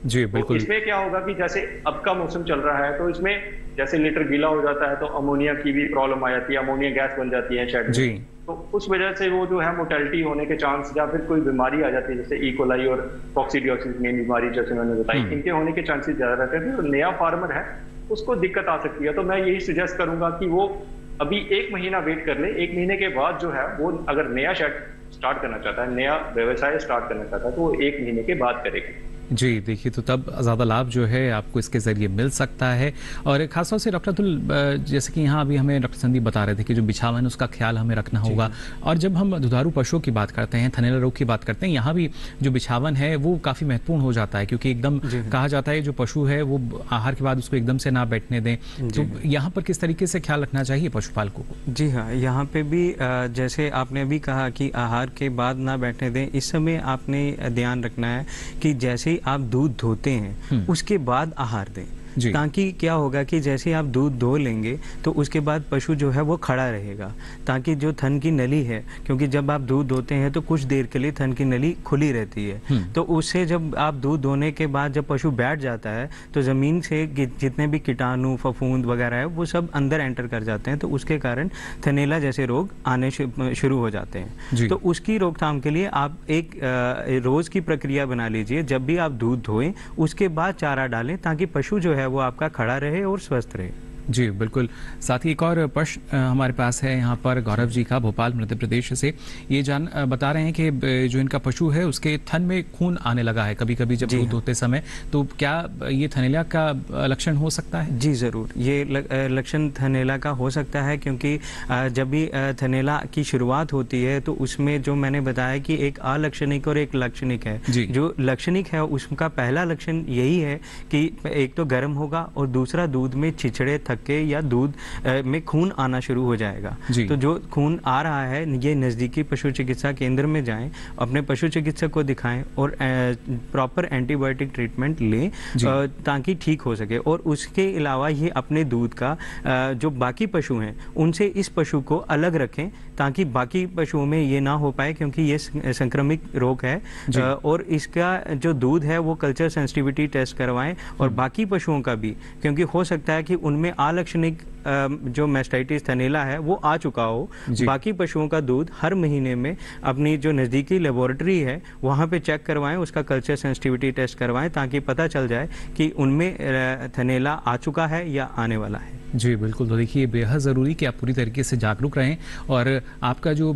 जी बिल्कुल। तो इसमें क्या होगा कि जैसे अब का मौसम चल रहा है तो इसमें जैसे लीटर गीला हो जाता है तो अमोनिया की भी प्रॉब्लम आ जाती है, अमोनिया गैस बन जाती है शेड में, तो उस वजह से वो जो है मोर्टेलिटी होने के चांस या फिर कोई बीमारी आ जाती है, जैसे ई कोलाई और कॉक्सीडियोसिस मेन बीमारी जैसे मैंने बताई, इनके होने के चांसेस ज्यादा रहते हैं। तो नया फार्मर है उसको दिक्कत आ सकती है, तो मैं यही सजेस्ट करूंगा कि वो अभी 1 महीना वेट कर ले। 1 महीने के बाद जो है वो अगर नया शेड स्टार्ट करना चाहता है, नया व्यवसाय स्टार्ट करना चाहता है, तो वो 1 महीने के बाद करेगा। जी देखिए, तो तब ज़्यादा लाभ जो है आपको इसके ज़रिए मिल सकता है। और खासतौर से डॉक्टर अतुल, जैसे कि यहाँ अभी हमें डॉक्टर संदीप बता रहे थे कि जो बिछावन है उसका ख्याल हमें रखना होगा, और जब हम दुधारू पशुओं की बात करते हैं, थनैला रोग की बात करते हैं, यहाँ भी जो बिछावन है वो काफ़ी महत्वपूर्ण हो जाता है, क्योंकि एकदम कहा जाता है जो पशु है वो आहार के बाद उसको एकदम से ना बैठने दें। तो यहाँ पर किस तरीके से ख्याल रखना चाहिए पशुपालकों को? जी हाँ, यहाँ पे भी जैसे आपने अभी कहा कि आहार के बाद ना बैठने दें, इस समय आपने ध्यान रखना है कि जैसे आप दूध धोते हैं उसके बाद आहार दें, ताकि क्या होगा कि जैसे आप दूध धो लेंगे तो उसके बाद पशु जो है वो खड़ा रहेगा, ताकि जो थन की नली है, क्योंकि जब आप दूध धोते हैं तो कुछ देर के लिए थन की नली खुली रहती है, तो उससे जब आप दूध धोने के बाद जब पशु बैठ जाता है तो ज़मीन से जितने भी कीटाणु फफूंद वगैरह है वो सब अंदर एंटर कर जाते हैं, तो उसके कारण थनैला जैसे रोग आने शुरू हो जाते हैं। तो उसकी रोकथाम के लिए आप एक रोज़ की प्रक्रिया बना लीजिए, जब भी आप दूध धोएं उसके बाद चारा डालें, ताकि पशु जो है वो आपका खड़ा रहे और स्वस्थ रहे। जी बिल्कुल। साथ ही एक और प्रश्न हमारे पास है यहाँ पर गौरव जी का, भोपाल मध्य प्रदेश से। ये बता रहे हैं कि जो इनका पशु है उसके थन में खून आने लगा है कभी कभी जब दूध धोते समय, तो क्या ये थनैला का लक्षण हो सकता है? जी ज़रूर, ये लक्षण थनैला का हो सकता है, क्योंकि जब भी थनैला की शुरुआत होती है तो उसमें जो मैंने बताया कि एक अलक्षणिक और एक लक्षणिक है। जो लक्षणिक है उसका पहला लक्षण यही है कि एक तो गर्म होगा और दूसरा दूध में छिछड़े के या दूध में खून आना शुरू हो जाएगा। तो जो खून आ रहा है ये नज़दीकी पशु चिकित्सा केंद्र में जाएं, अपने पशु चिकित्सक को दिखाएं और प्रॉपर एंटीबायोटिक ट्रीटमेंट लें ताकि ठीक हो सके। और उसके अलावा ये अपने दूध का जो बाकी पशु हैं उनसे इस पशु को अलग रखें, ताकि बाकी पशुओं में ये ना हो पाए, क्योंकि ये संक्रमित रोग है। और इसका जो दूध है वो कल्चर सेंसिटिविटी टेस्ट करवाएं, और बाकी पशुओं का भी, क्योंकि हो सकता है कि उनमें अलक्षणिक जो मैस्टाइटिस थनैला है वो आ चुका हो, बाकी पशुओं का दूध हर महीने में अपनी जो नज़दीकी लेबोरेटरी है वहाँ पे चेक करवाएं, उसका कल्चर सेंसिटिविटी टेस्ट करवाएं, ताकि पता चल जाए कि उनमें थनैला आ चुका है या आने वाला है। जी बिल्कुल, तो देखिए बेहद ज़रूरी कि आप पूरी तरीके से जागरूक रहें, और आपका जो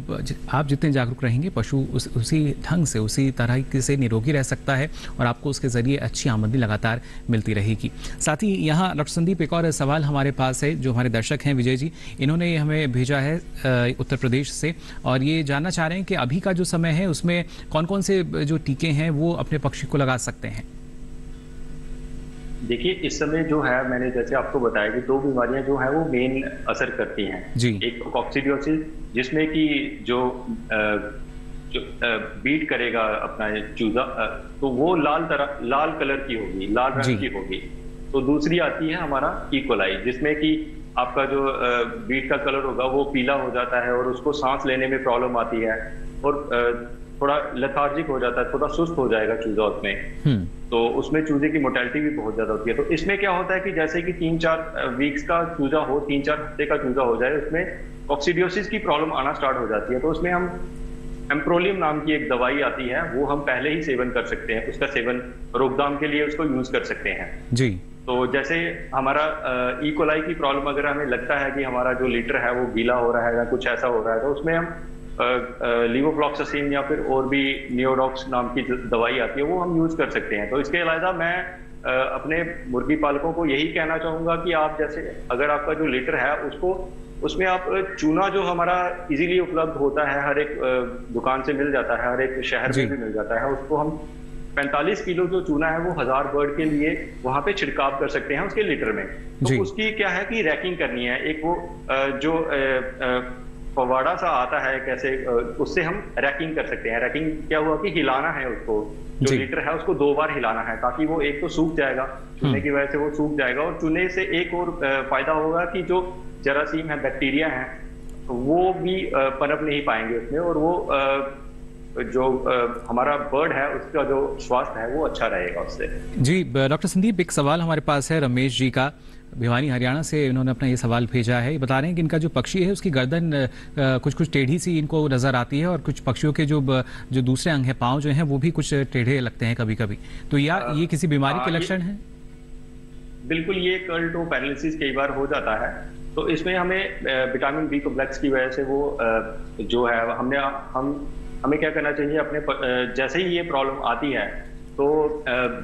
आप जितने जागरूक रहेंगे पशु उसी ढंग से, उसी तरह से निरोगी रह सकता है और आपको उसके ज़रिए अच्छी आमदनी लगातार मिलती रहेगी। साथ ही यहाँ डॉक्टर संदीप, एक और सवाल हमारे पास है जो हमारे दर्शक हैं विजय जी, इन्होंने हमें भेजा है उत्तर प्रदेश से, और ये जानना चाह रहे हैं कि अभी का जो समय है उसमें कौन कौन से जो टीके हैं वो अपने पक्षी को लगा सकते हैं। देखिए, इस समय जो है मैंने जैसे आपको बताया कि 2 बीमारियां जो है वो मेन असर करती हैं जी। एक तो कॉक्सिडियोसिस, जिसमें कि जो बीट करेगा अपना चूजा, तो वो लाल कलर की होगी, लाल रंग की होगी। तो दूसरी आती है हमारा इकोलाई, जिसमें कि आपका जो बीट का कलर होगा वो पीला हो जाता है और उसको सांस लेने में प्रॉब्लम आती है और थोड़ा लेथार्जिक हो जाता है, थोड़ा सुस्त हो जाएगा चूजा उसमें। तो उसमें चूजे की मोर्टेलिटी भी बहुत ज्यादा होती है। तो इसमें क्या होता है कि जैसे कि 3-4 वीक्स का चूजा हो, 3-4 हफ्ते का चूजा हो जाए, उसमें कॉक्सिडियोसिस की प्रॉब्लम आना स्टार्ट हो जाती है। तो उसमें हम एम्प्रोलियम नाम की एक दवाई आती है, वो हम पहले ही सेवन कर सकते हैं, उसका सेवन रोकथाम के लिए उसको यूज कर सकते हैं जी। तो जैसे हमारा इकोलाई की प्रॉब्लम अगर हमें लगता है कि हमारा जो लीटर है वो गीला हो रहा है या कुछ ऐसा हो रहा है, तो उसमें हम लीवोफ्लॉक्सासिन या फिर और भी नियोडॉक्स नाम की दवाई आती है वो हम यूज कर सकते हैं। तो इसके अलावा मैं अपने मुर्गी पालकों को यही कहना चाहूंगा कि आप जैसे अगर आपका जो लीटर है उसमें आप चूना जो हमारा इजीली उपलब्ध होता है, हर एक दुकान से मिल जाता है, हर एक शहर में भी मिल जाता है, उसको हम 45 किलो जो चूना है वो 1000 बर्ड के लिए वहां पे छिड़काव कर सकते हैं उसके लीटर में। तो उसकी क्या है कि रैकिंग करनी है, एक वो जो फवाड़ा सा आता है कैसे, उससे हम रैकिंग कर सकते हैं। रैकिंग क्या हुआ कि हिलाना है उसको, जो लीटर है उसको 2 बार हिलाना है, ताकि वो एक तो सूख जाएगा, चूने की वजह से वो सूख जाएगा, और चूने से एक और फायदा होगा कि जो जरासीम है, बैक्टीरिया है, वो भी पनप नहीं पाएंगे उसमें, और वो जो हमारा बर्ड है उसका जो स्वास्थ्य है वो अच्छा रहेगा उससे। जी डॉक्टर संदीप, एक सवाल हमारे पास है रमेश जी का, भिवानी हरियाणा से इन्होंने अपना ये सवाल भेजा है। बता रहे हैं कि इनका जो पक्षी है उसकी गर्दन कुछ टेढ़ी सी इनको नजर आती है, और कुछ पक्षियों के जो दूसरे अंग है, पाँव जो हैं वो भी कुछ टेढ़े लगते हैं कभी कभी। तो ये किसी बीमारी के लक्षण है? बिल्कुल, ये कर्ल टो पैरालिसिस कई बार हो जाता है। तो इसमें हमें विटामिन बी कॉम्प्लेक्स की वजह से वो जो है हमें क्या करना चाहिए, अपने जैसे ही ये प्रॉब्लम आती है तो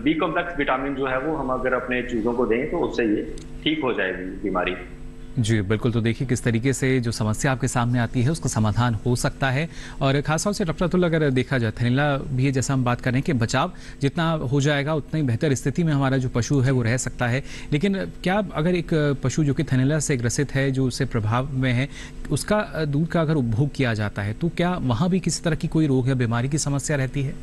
बी कॉम्प्लेक्स विटामिन जो है वो हम अगर अपने चूजों को दें तो उससे ये ठीक हो जाएगी बीमारी। जी बिल्कुल, तो देखिए किस तरीके से जो समस्या आपके सामने आती है उसका समाधान हो सकता है। और खासतौर से डॉक्टर अतुल, अगर देखा जाए थनैला भी जैसा हम बात कर रहे हैं कि बचाव जितना हो जाएगा उतना ही बेहतर स्थिति में हमारा जो पशु है वो रह सकता है। लेकिन क्या अगर एक पशु जो कि थनैला से ग्रसित है, जो उससे प्रभाव में है, उसका दूध का अगर उपभोग किया जाता है तो क्या वहाँ भी किसी तरह की कोई रोग या बीमारी की समस्या रहती है?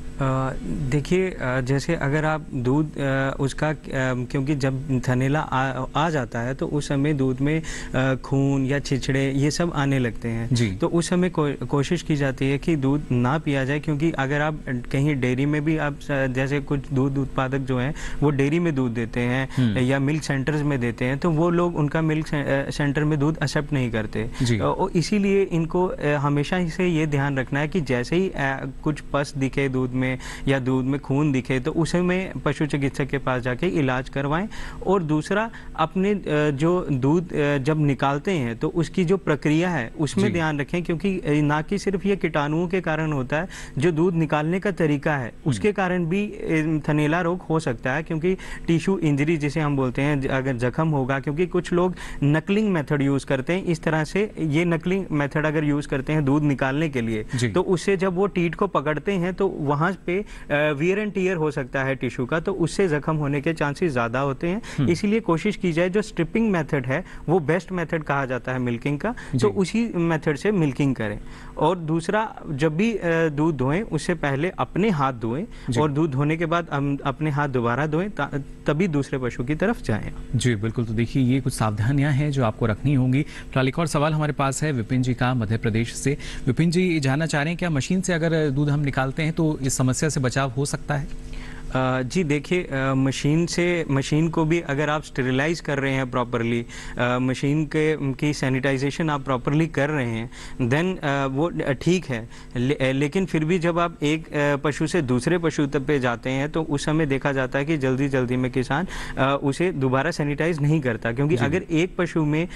देखिए, जैसे अगर आप दूध उसका क्योंकि जब थनैला आ जाता है तो उस समय दूध में खून या छिछड़े ये सब आने लगते हैं, तो उस समय कोशिश की जाती है कि दूध ना पिया जाए, क्योंकि अगर आप कहीं डेयरी में भी आप जैसे कुछ दूध उत्पादक जो हैं वो डेयरी में दूध देते हैं या मिल्क सेंटर्स में देते हैं, तो वो लोग उनका मिल्क सेंटर में दूध एक्सेप्ट नहीं करते। और इसीलिए इनको हमेशा से ये ध्यान रखना है कि जैसे ही कुछ पस दिखे दूध में या दूध में खून दिखे तो उसे में पशु चिकित्सक के पास जाके इलाज करवाएं। और दूसरा, अपने जो दूध जब निकालते हैं तो उसकी जो प्रक्रिया है उसमें ध्यान रखें, क्योंकि ना कि सिर्फ ये कीटाणुओं के कारण होता है, जो दूध निकालने का तरीका है उसके कारण भी थनैला रोग हो सकता है, क्योंकि टिश्यू इंजरी जिसे हम बोलते हैं, अगर जख्म होगा, क्योंकि कुछ लोग नकलिंग मेथड यूज करते हैं, इस तरह से ये नकलिंग मेथड अगर यूज करते हैं दूध निकालने के लिए, तो उससे जब वो टीट को पकड़ते हैं तो वहां पे वियर एंड टियर हो सकता है टिश्यू का, तो उससे जख्म होने के चांसेस ज्यादा होते हैं। इसलिए कोशिश की जाए, जो स्ट्रिपिंग मेथड है वो बेस्ट मेथड कहा जाता है मिल्किंग का, तो उसी मेथड से मिल्किंग करें। और दूसरा, जब भी दूध धोएं उससे पहले अपने हाथ धोएं, और दूध धोने के बाद अपने हाथ दोबारा धोएं, तभी दूसरे पशु की तरफ जाएं। जी बिल्कुल, तो देखिए ये कुछ सावधानियां हैं जो आपको रखनी होंगी। फिलहाल एक और सवाल हमारे पास है विपिन जी का, मध्य प्रदेश से। विपिन जी जानना चाह रहे हैं क्या मशीन से अगर दूध हम निकालते हैं तो इस समस्या से बचाव हो सकता है? जी देखिए, मशीन को भी अगर आप स्टेरिलाइज कर रहे हैं प्रॉपरली, मशीन की सैनिटाइजेशन आप प्रॉपरली कर रहे हैं, देन वो ठीक है। लेकिन फिर भी जब आप एक पशु से दूसरे पशु तक पे जाते हैं तो उस समय देखा जाता है कि जल्दी जल्दी में किसान उसे दोबारा सैनिटाइज नहीं करता, क्योंकि अगर एक पशु में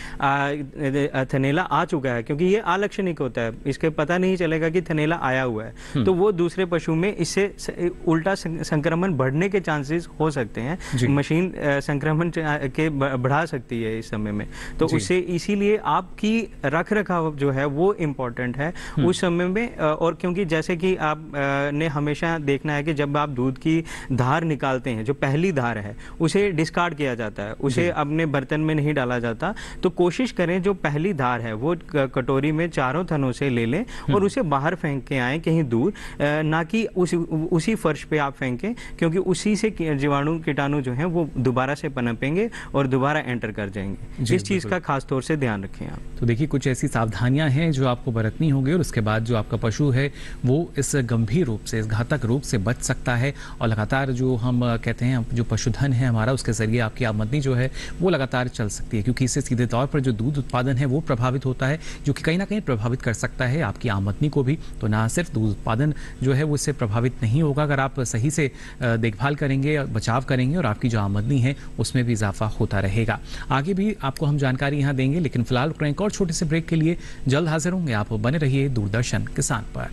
थनैला आ चुका है, क्योंकि ये अलक्षणिक होता है, इसके पता नहीं चलेगा कि थनैला आया हुआ है, तो वो दूसरे पशु में इससे उल्टा संक्रमण बढ़ने के चांसेस हो सकते हैं। मशीन संक्रमण के बढ़ा सकती है इस समय में, तो उससे इसीलिए आपकी रख रखाव जो है वो इम्पोर्टेंट है उस समय में। और क्योंकि जैसे कि आप ने हमेशा देखना है कि जब आप दूध की धार निकालते हैं, जो पहली धार है उसे डिस्कार्ड किया जाता है, उसे अपने बर्तन में नहीं डाला जाता। तो कोशिश करें जो पहली धार है वो कटोरी में चारों थनों से ले लें और उसे बाहर फेंक के आए कहीं दूर, ना कि उसी फर्श पे आप फेंकें, क्योंकि उसी से जीवाणु कीटाणु जो हैं वो दोबारा से पनपेंगे और दोबारा एंटर कर जाएंगे। इस चीज़ का खास तौर से ध्यान रखें आप। तो देखिए, कुछ ऐसी सावधानियां हैं जो आपको बरतनी होगी और उसके बाद जो आपका पशु है वो इस गंभीर रूप से, इस घातक रूप से बच सकता है। और लगातार जो हम कहते हैं जो पशुधन है हमारा, उसके जरिए आपकी आमदनी जो है वो लगातार चल सकती है, क्योंकि इससे सीधे तौर पर जो दूध उत्पादन है वो प्रभावित होता है, जो कि कहीं ना कहीं प्रभावित कर सकता है आपकी आमदनी को भी। तो ना सिर्फ दूध उत्पादन जो है वो इससे प्रभावित नहीं होगा अगर आप सही से देखभाल करेंगे, बचाव करेंगे, और आपकी जो आमदनी है उसमें भी इजाफा होता रहेगा। आगे भी आपको हम जानकारी यहाँ देंगे, लेकिन फिलहाल एक और छोटे से ब्रेक के लिए जल्द हाजिर होंगे। आप बने रहिए दूरदर्शन किसान पर।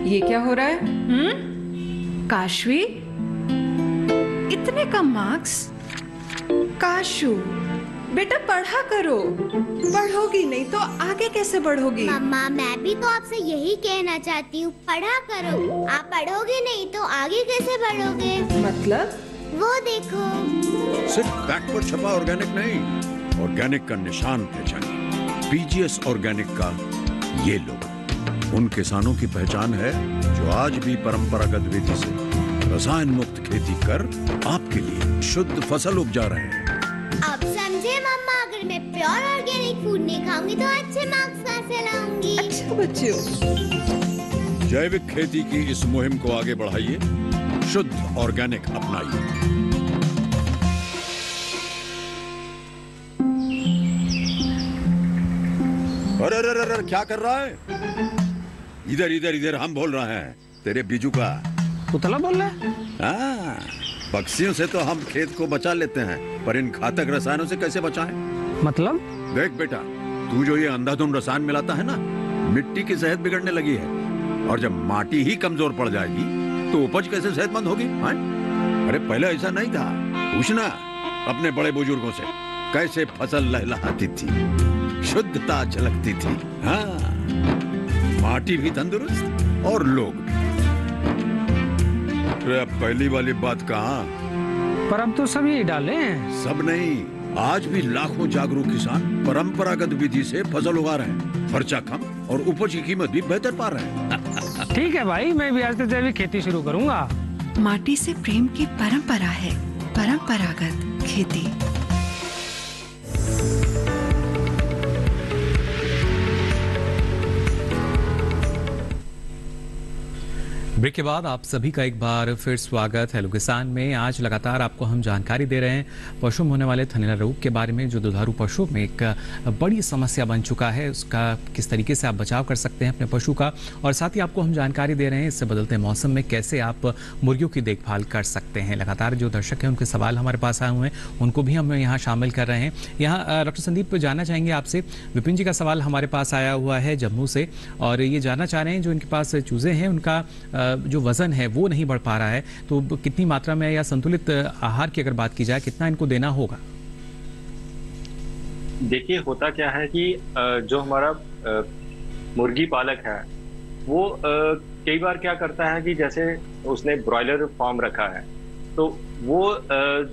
ये क्या हो रहा है? काशवी, इतने कम मार्क्स? काशू बेटा पढ़ा करो, पढ़ोगी नहीं तो आगे कैसे बढ़ोगी? मम्मा, मैं भी तो आपसे यही कहना चाहती हूँ, पढ़ा करो। आप पढ़ोगे नहीं तो आगे कैसे बढ़ोगे? मतलब? वो देखो, सिर्फ बैक पर छपा ऑर्गेनिक नहीं, ऑर्गेनिक का निशान पहचानिए। पीजीएस ऑर्गेनिक का ये लोगो उन किसानों की पहचान है जो आज भी परंपरागत विधि से रसायन मुक्त खेती कर आपके लिए शुद्ध फसल उपजा रहे हैं। अब समझे मम्मा, अगर मैं प्योर ऑर्गेनिक फूड नहीं खाऊंगी तो अच्छे मार्क्स कहाँ से लाऊंगी? अच्छा बच्चों, जैविक खेती की इस मुहिम को आगे बढ़ाइए, शुद्ध ऑर्गेनिक अपनाइए। अरे अरे अरे, क्या कर रहा है? इधर इधर इधर, हम बोल रहे हैं तेरे बीजू का। पुतला बोल रहा है? हाँ, पक्षियों से तो हम खेत को बचा लेते हैं, पर इन घातक रसायनों से कैसे बचाएं? मतलब? देख बेटा, तू जो ये अंधाधुंध रसायन मिलाता है ना, मिट्टी की सेहत बिगड़ने लगी है, और जब माटी ही कमजोर पड़ जाएगी तो उपज कैसे सेहतमंद होगी? हाँ? अरे पहले ऐसा नहीं था, पूछना अपने बड़े बुजुर्गों से, कैसे फसल लहलहाती थी, शुद्धता झलकती थी। हाँ, माटी भी तंदुरुस्त और लोग भी। अब पहली वाली बात कहाँ? पर अब तो सब यही डाले हैं। सब नहीं, आज भी लाखों जागरूक किसान परंपरागत विधि से फसल उगा रहे हैं, खर्चा कम और उपज की कीमत भी बेहतर पा रहे हैं। ठीक है भाई, मैं भी आज से जैविक खेती शुरू करूंगा। माटी से प्रेम की परंपरा है परंपरागत खेती। ब्रेक के बाद आप सभी का एक बार फिर स्वागत हेलो किसान में। आज लगातार आपको हम जानकारी दे रहे हैं पशु में होने वाले थनैला रोग के बारे में, जो दुधारू पशु में एक बड़ी समस्या बन चुका है। उसका किस तरीके से आप बचाव कर सकते हैं अपने पशु का, और साथ ही आपको हम जानकारी दे रहे हैं इससे बदलते मौसम में कैसे आप मुर्गियों की देखभाल कर सकते हैं। लगातार जो दर्शक हैं उनके सवाल हमारे पास आए हुए हैं, उनको भी हम यहाँ शामिल कर रहे हैं। यहाँ डॉक्टर संदीप जानना चाहेंगे आपसे, विपिन जी का सवाल हमारे पास आया हुआ है जम्मू से, और ये जानना चाह रहे हैं जो इनके पास चूजे हैं उनका जो वजन है वो नहीं बढ़ पा रहा है, तो कितनी मात्रा में या संतुलित आहार की अगर बात की जाए कितना इनको देना होगा? देखिए, होता क्या है कि जो हमारा मुर्गी पालक है वो कई बार क्या करता है कि जैसे उसने ब्रॉयलर फार्म रखा है, तो वो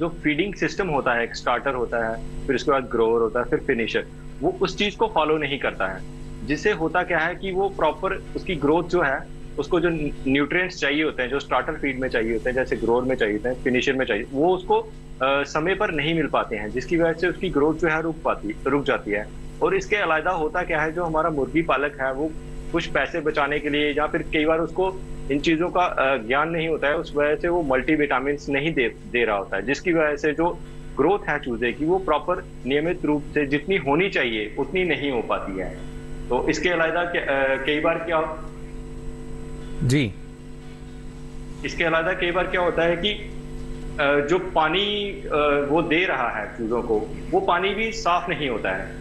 जो फीडिंग सिस्टम होता है, एक स्टार्टर होता है, फिर उसके बाद ग्रोअर होता है, फिर फिनिशर, वो उस चीज को फॉलो नहीं करता है, जिससे होता क्या है कि वो प्रॉपर उसकी ग्रोथ जो है उसको जो न्यूट्रिएंट्स चाहिए होते हैं, जो स्टार्टर फीड में चाहिए होते हैं, जैसे ग्रोअर में चाहिए होते हैं, फिनिशर में चाहिए, वो उसको समय पर नहीं मिल पाते हैं, जिसकी वजह से उसकी ग्रोथ जो है रुक जाती है। और इसके अलावा होता क्या है, जो हमारा मुर्गी पालक है वो कुछ पैसे बचाने के लिए, या फिर कई बार उसको इन चीजों का ज्ञान नहीं होता है, उस वजह से वो मल्टीविटामिन नहीं दे रहा होता है, जिसकी वजह से जो ग्रोथ है चूजे की वो प्रॉपर नियमित रूप से जितनी होनी चाहिए उतनी नहीं हो पाती है। तो इसके अलावा कई बार क्या होता है कि जो पानी वो दे रहा है चूजों को, वो पानी भी साफ नहीं होता है,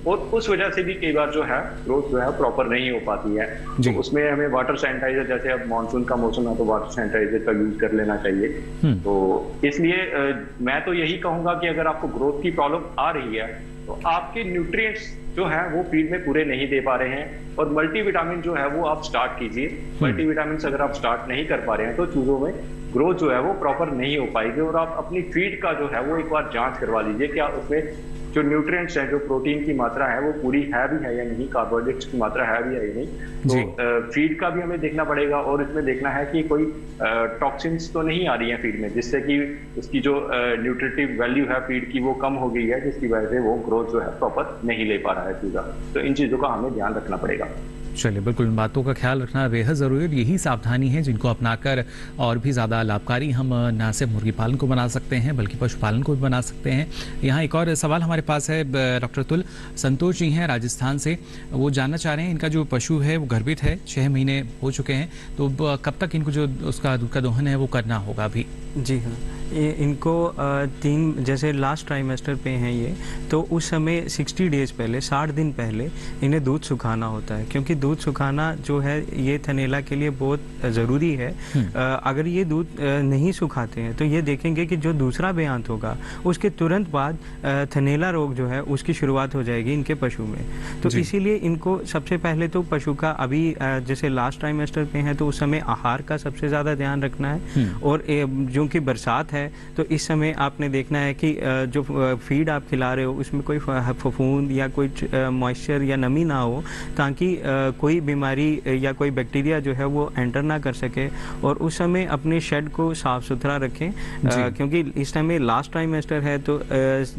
और उस वजह से भी कई बार जो है ग्रोथ जो है प्रॉपर नहीं हो पाती है। तो उसमें हमें वाटर सैनिटाइजर, जैसे अब मानसून का मौसम है तो वाटर सैनिटाइजर का यूज कर लेना चाहिए। तो इसलिए मैं तो यही कहूंगा कि अगर आपको ग्रोथ की प्रॉब्लम आ रही है तो आपके न्यूट्रिएंट्स जो है वो फीड में पूरे नहीं दे पा रहे हैं, और मल्टीविटामिन जो है वो आप स्टार्ट कीजिए। मल्टीविटामिन अगर आप स्टार्ट नहीं कर पा रहे हैं तो चूजों में ग्रोथ जो है वो प्रॉपर नहीं हो पाएगी। और आप अपनी फीड का जो है वो एक बार जांच करवा लीजिए, क्या उसमें जो न्यूट्रिएंट्स हैं, जो प्रोटीन की मात्रा है वो पूरी है भी है या नहीं, कार्बोहाइड्रेट्स की मात्रा है भी है या नहीं। तो फीड का भी हमें देखना पड़ेगा, और इसमें देखना है कि कोई टॉक्सिन्स तो नहीं आ रही हैं फीड में, जिससे कि उसकी जो न्यूट्रिटिव वैल्यू है फीड की वो कम हो गई है, जिसकी वजह से वो ग्रोथ जो है प्रॉपर नहीं ले पा रहा है चूजा। तो इन चीजों का हमें ध्यान रखना पड़ेगा। चलिए, बिल्कुल इन बातों का ख्याल रखना बेहद ज़रूरी है। यही सावधानी है जिनको अपनाकर और भी ज़्यादा लाभकारी हम न सिर्फ मुर्गी पालन को बना सकते हैं बल्कि पशुपालन को भी बना सकते हैं। यहाँ एक और सवाल हमारे पास है, डॉक्टर तुल संतोष जी हैं राजस्थान से, वो जानना चाह रहे हैं इनका जो पशु है वो गर्भित है, 6 महीने हो चुके हैं, तो कब तक इनको जो उसका दूध का दोहन है वो करना होगा अभी? जी हाँ, इनको 3 जैसे लास्ट ट्राइमेस्टर पे हैं ये, तो उस समय 60 डेज पहले, 60 दिन पहले इन्हें दूध सुखाना होता है, क्योंकि दूध सुखाना जो है ये थनैला के लिए बहुत ज़रूरी है। अगर ये दूध नहीं सुखाते हैं तो ये देखेंगे कि जो दूसरा बेआंत होगा उसके तुरंत बाद थनैला रोग जो है उसकी शुरुआत हो जाएगी इनके पशु में। तो इसीलिए इनको सबसे पहले तो पशु का अभी जैसे लास्ट ट्राइमेस्टर पे है तो उस समय आहार का सबसे ज़्यादा ध्यान रखना है, और जो कि बरसात है तो इस समय आपने देखना है कि जो फीड आप खिला रहे हो उसमें कोई फफूंद या कोई मॉइस्चर या नमी ना हो, ताकि कोई बीमारी या कोई बैक्टीरिया जो है वो एंटर ना कर सके। और उस समय अपने शेड को साफ सुथरा रखें, क्योंकि इस समय लास्ट ट्राइमेस्टर है, तो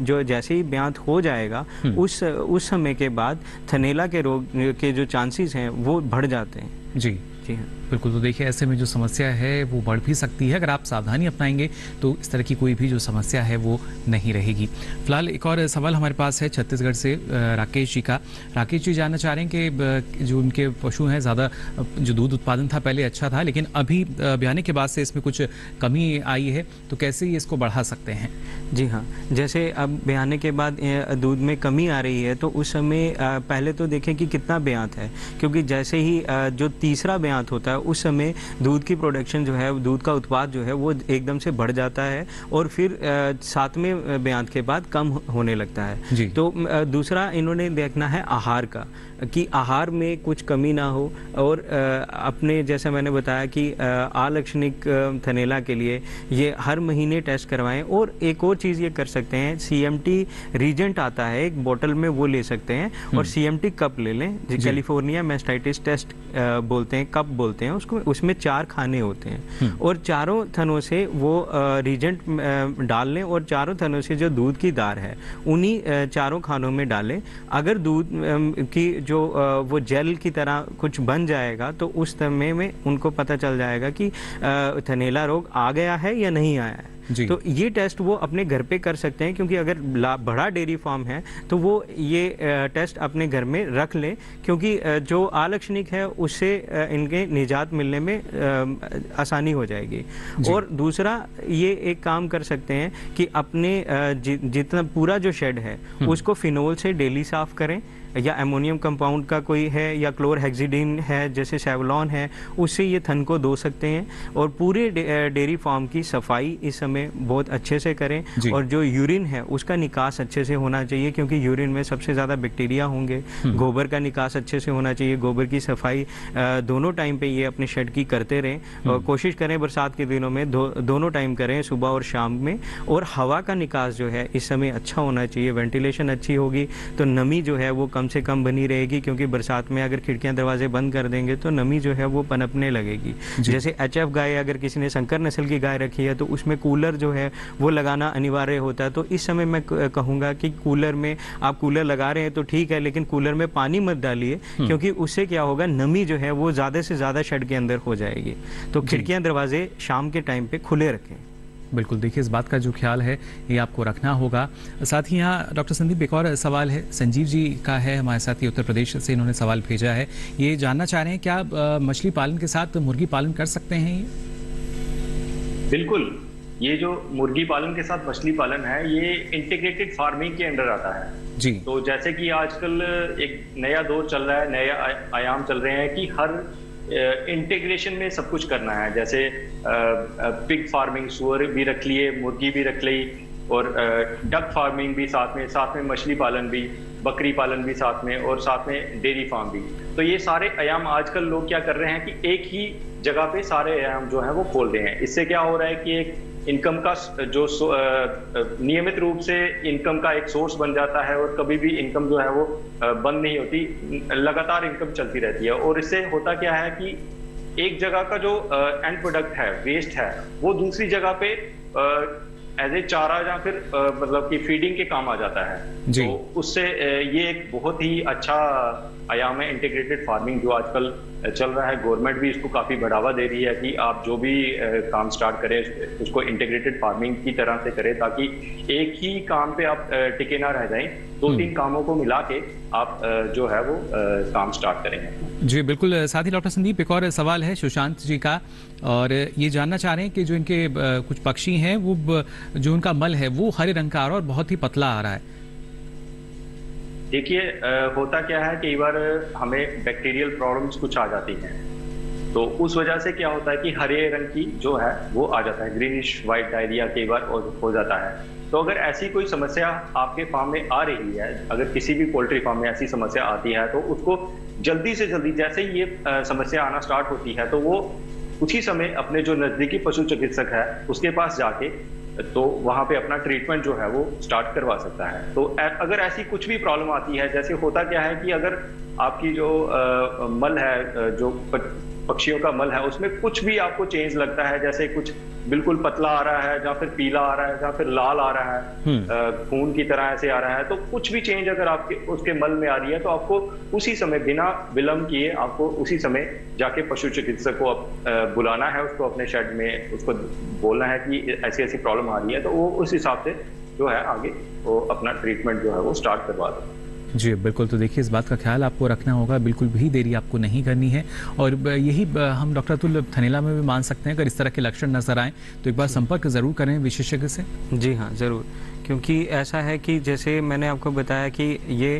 जो जैसे ही ब्यांत हो जाएगा उस समय के बाद थनैला के रोग के जो चांसेस हैं वो बढ़ जाते हैं। जी हाँ, बिल्कुल। तो देखिए, ऐसे में जो समस्या है वो बढ़ भी सकती है, अगर आप सावधानी अपनाएंगे तो इस तरह की कोई भी जो समस्या है वो नहीं रहेगी। फिलहाल एक और सवाल हमारे पास है छत्तीसगढ़ से राकेश जी का। राकेश जी जानना चाह रहे हैं कि जो उनके पशु हैं, ज़्यादा जो दूध उत्पादन था पहले अच्छा था, लेकिन अभी ब्याने के बाद से इसमें कुछ कमी आई है, तो कैसे ये इसको बढ़ा सकते हैं? जी हाँ, जैसे अब ब्याने के बाद दूध में कमी आ रही है तो उस समय पहले तो देखें कि कितना ब्यांत है, क्योंकि जैसे ही जो तीसरा ब्यांत होता है उस समय दूध की प्रोडक्शन जो है, दूध का उत्पाद जो है वो एकदम से बढ़ जाता है, और फिर 7वें ब्यांत के बाद कम होने लगता है। तो दूसरा इन्होंने देखना है आहार का, कि आहार में कुछ कमी ना हो, और अपने जैसे मैंने बताया कि आलक्षणिक थनैला के लिए ये हर महीने टेस्ट करवाएं। और एक और चीज़ ये कर सकते हैं, CMT रीजेंट आता है एक बोतल में, वो ले सकते हैं, और CMT कप ले लें, कैलिफोर्निया मैस्टाइटिस टेस्ट बोलते हैं, कप बोलते हैं उसको। उसमें 4 खाने होते हैं, और चारों थनों से वो रीजेंट डाल लें, और चारों थनों से जो दूध की दार है उन्हीं चारों खानों में डालें। अगर दूध की जो वो जेल की तरह कुछ बन जाएगा तो उस समय में उनको पता चल जाएगा कि थनैला रोग आ गया है या नहीं आया है। तो ये टेस्ट वो अपने घर पे कर सकते हैं, क्योंकि अगर बड़ा डेयरी फार्म है तो वो ये टेस्ट अपने घर में रख लें, क्योंकि जो आलक्षणिक है उससे इनके निजात मिलने में आसानी हो जाएगी। और दूसरा ये एक काम कर सकते हैं कि अपने जितना पूरा जो शेड है उसको फिनोल से डेली साफ करें, या एमोनियम कंपाउंड का कोई है, या क्लोरहेक्सिडिन है जैसे सेवलॉन है, उससे ये थन को धो सकते हैं। और पूरे डेयरी फार्म की सफाई इस समय बहुत अच्छे से करें, और जो यूरिन है उसका निकास अच्छे से होना चाहिए, क्योंकि यूरिन में सबसे ज़्यादा बैक्टीरिया होंगे। गोबर का निकास अच्छे से होना चाहिए, गोबर की सफाई दोनों टाइम पे ये अपने शेड की करते रहें, और कोशिश करें बरसात के दिनों में दोनों टाइम करें, सुबह और शाम में। और हवा का निकास जो है इस समय अच्छा होना चाहिए, वेंटिलेशन अच्छी होगी तो नमी जो है वो कम कम से कम बनी रहेगी, क्योंकि बरसात में अगर खिड़कियां दरवाजे बंद कर देंगे तो नमी जो है वो पनपने लगेगी। जैसे HF गाय, अगर किसी ने संकर नस्ल की गाय रखी है तो उसमें कूलर जो है वो लगाना अनिवार्य होता है। तो इस समय मैं कहूँगा कि कूलर में, आप कूलर लगा रहे हैं तो ठीक है, लेकिन कूलर में पानी मत डालिए, क्योंकि उससे क्या होगा, नमी जो है वो ज़्यादा से ज़्यादा शेड के अंदर हो जाएगी। तो खिड़कियाँ दरवाजे शाम के टाइम पे खुले रखें। बिल्कुल, देखिए इस बात का जो ख्याल है ये आपको रखना होगा। साथ ही यहाँ डॉक्टर संदीप, एक और सवाल है, संजीव जी का है हमारे साथ, ये उत्तर प्रदेश से इन्होंने सवाल भेजा है। ये जानना चाह रहे हैं क्या मछली पालन के साथ मुर्गी पालन कर सकते हैं ये? बिल्कुल, ये जो मुर्गी पालन के साथ मछली पालन है ये इंटीग्रेटेड फार्मिंग के अंडर आता है जी। तो जैसे कि आजकल एक नया दौर चल रहा है, नए आयाम चल रहे हैं कि हर इंटीग्रेशन में सब कुछ करना है। जैसे पिग फार्मिंग, सुअर भी रख लिए, मुर्गी भी रख ली, और डक फार्मिंग भी साथ में मछली पालन भी, बकरी पालन भी साथ में, और साथ में डेयरी फार्म भी। तो ये सारे आयाम आजकल लोग क्या कर रहे हैं कि एक ही जगह पे सारे आयाम जो है वो खोल रहे हैं। इससे क्या हो रहा है कि एक इनकम का जो नियमित रूप से इनकम का एक सोर्स बन जाता है, और कभी भी इनकम जो है वो बंद नहीं होती, लगातार इनकम चलती रहती है। और इससे होता क्या है कि एक जगह का जो एंड प्रोडक्ट है, वेस्ट है, वो दूसरी जगह पे एज ए चारा या फिर मतलब कि फीडिंग के काम आ जाता है जी। तो उससे ये एक बहुत ही अच्छा आयाम है इंटीग्रेटेड फार्मिंग जो आजकल चल रहा है। गवर्नमेंट भी इसको काफी बढ़ावा दे रही है कि आप जो भी काम स्टार्ट करें उसको इंटीग्रेटेड फार्मिंग की तरह से करें, ताकि एक ही काम पे आप टिके ना रह जाएं, 2-3 कामों को मिला के आप जो है वो काम स्टार्ट करेंगे। जी बिल्कुल। साथ ही डॉक्टर संदीप, एक और सवाल है सुशांत जी का, और ये जानना चाह रहे हैं कि जो इनके कुछ पक्षी हैं वो जो उनका मल है वो हरे रंग का आ रहा है और बहुत ही पतला आ रहा है। देखिए होता क्या है, कई बार हमें बैक्टीरियल प्रॉब्लम्स कुछ आ जाती हैं, तो उस वजह से क्या होता है कि हरे रंग की जो है वो आ जाता है, ग्रीनिश वाइट डायरिया कई बार हो जाता है। तो अगर ऐसी कोई समस्या आपके फार्म में आ रही है, अगर किसी भी पोल्ट्री फार्म में ऐसी समस्या आती है, तो उसको जल्दी से जल्दी, जैसे ही ये समस्या आना स्टार्ट होती है, तो वो उसी समय अपने जो नजदीकी पशु चिकित्सक है उसके पास जाके तो वहां पे अपना ट्रीटमेंट जो है वो स्टार्ट करवा सकता है। तो अगर ऐसी कुछ भी प्रॉब्लम आती है, जैसे होता क्या है कि अगर आपकी जो मल है, जो पक्षियों का मल है, उसमें कुछ भी आपको चेंज लगता है, जैसे कुछ बिल्कुल पतला आ रहा है, या फिर पीला आ रहा है, या फिर लाल आ रहा है, खून की तरह ऐसे आ रहा है, तो कुछ भी चेंज अगर आपके उसके मल में आ रही है, तो आपको उसी समय बिना विलंब किए आपको उसी समय जाके पशु चिकित्सक को बुलाना है, उसको अपने शेड में उसको बोलना है कि ऐसी ऐसी प्रॉब्लम आ रही है, तो वो उस हिसाब से जो है आगे वो अपना ट्रीटमेंट जो है वो स्टार्ट करवा दो। जी बिल्कुल। तो देखिए इस बात का ख्याल आपको रखना होगा, बिल्कुल भी देरी आपको नहीं करनी है, और यही हम डॉक्टर अतुल थनेला में भी मान सकते हैं। अगर इस तरह के लक्षण नजर आए तो एक बार संपर्क जरूर करें विशेषज्ञ से। जी हाँ ज़रूर, क्योंकि ऐसा है कि जैसे मैंने आपको बताया कि ये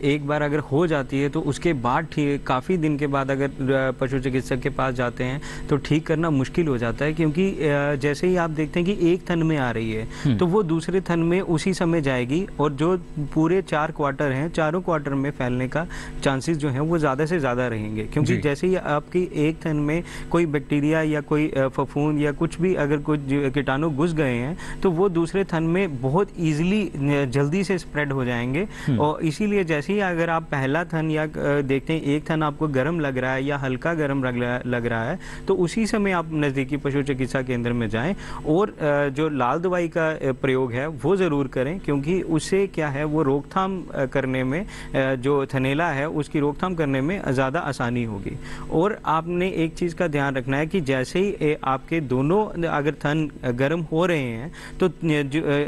एक बार अगर हो जाती है तो उसके बाद ठीक काफ़ी दिन के बाद अगर पशु चिकित्सक के पास जाते हैं तो ठीक करना मुश्किल हो जाता है, क्योंकि जैसे ही आप देखते हैं कि एक थन में आ रही है तो वो दूसरे थन में उसी समय जाएगी, और जो पूरे 4 क्वार्टर हैं, चारों क्वार्टर में फैलने का चांसेस जो हैं वो ज़्यादा से ज़्यादा रहेंगे, क्योंकि जैसे ही आपकी एक थन में कोई बैक्टीरिया या कोई फफूंद या कुछ भी अगर कुछ कीटाणु घुस गए हैं तो वो दूसरे थन में बहुत इजीली जल्दी से स्प्रेड हो जाएंगे। और इसीलिए जैसे ही अगर आप पहला थन या देखते हैं एक थन आपको गर्म लग रहा है या हल्का गर्म लग रहा है, तो उसी समय आप नज़दीकी पशु चिकित्सा केंद्र में जाएं, और जो लाल दवाई का प्रयोग है वो ज़रूर करें, क्योंकि उससे क्या है वो रोकथाम करने में, जो थनेला है उसकी रोकथाम करने में ज़्यादा आसानी होगी। और आपने एक चीज़ का ध्यान रखना है कि जैसे ही आपके दोनों अगर थन गर्म हो रहे हैं तो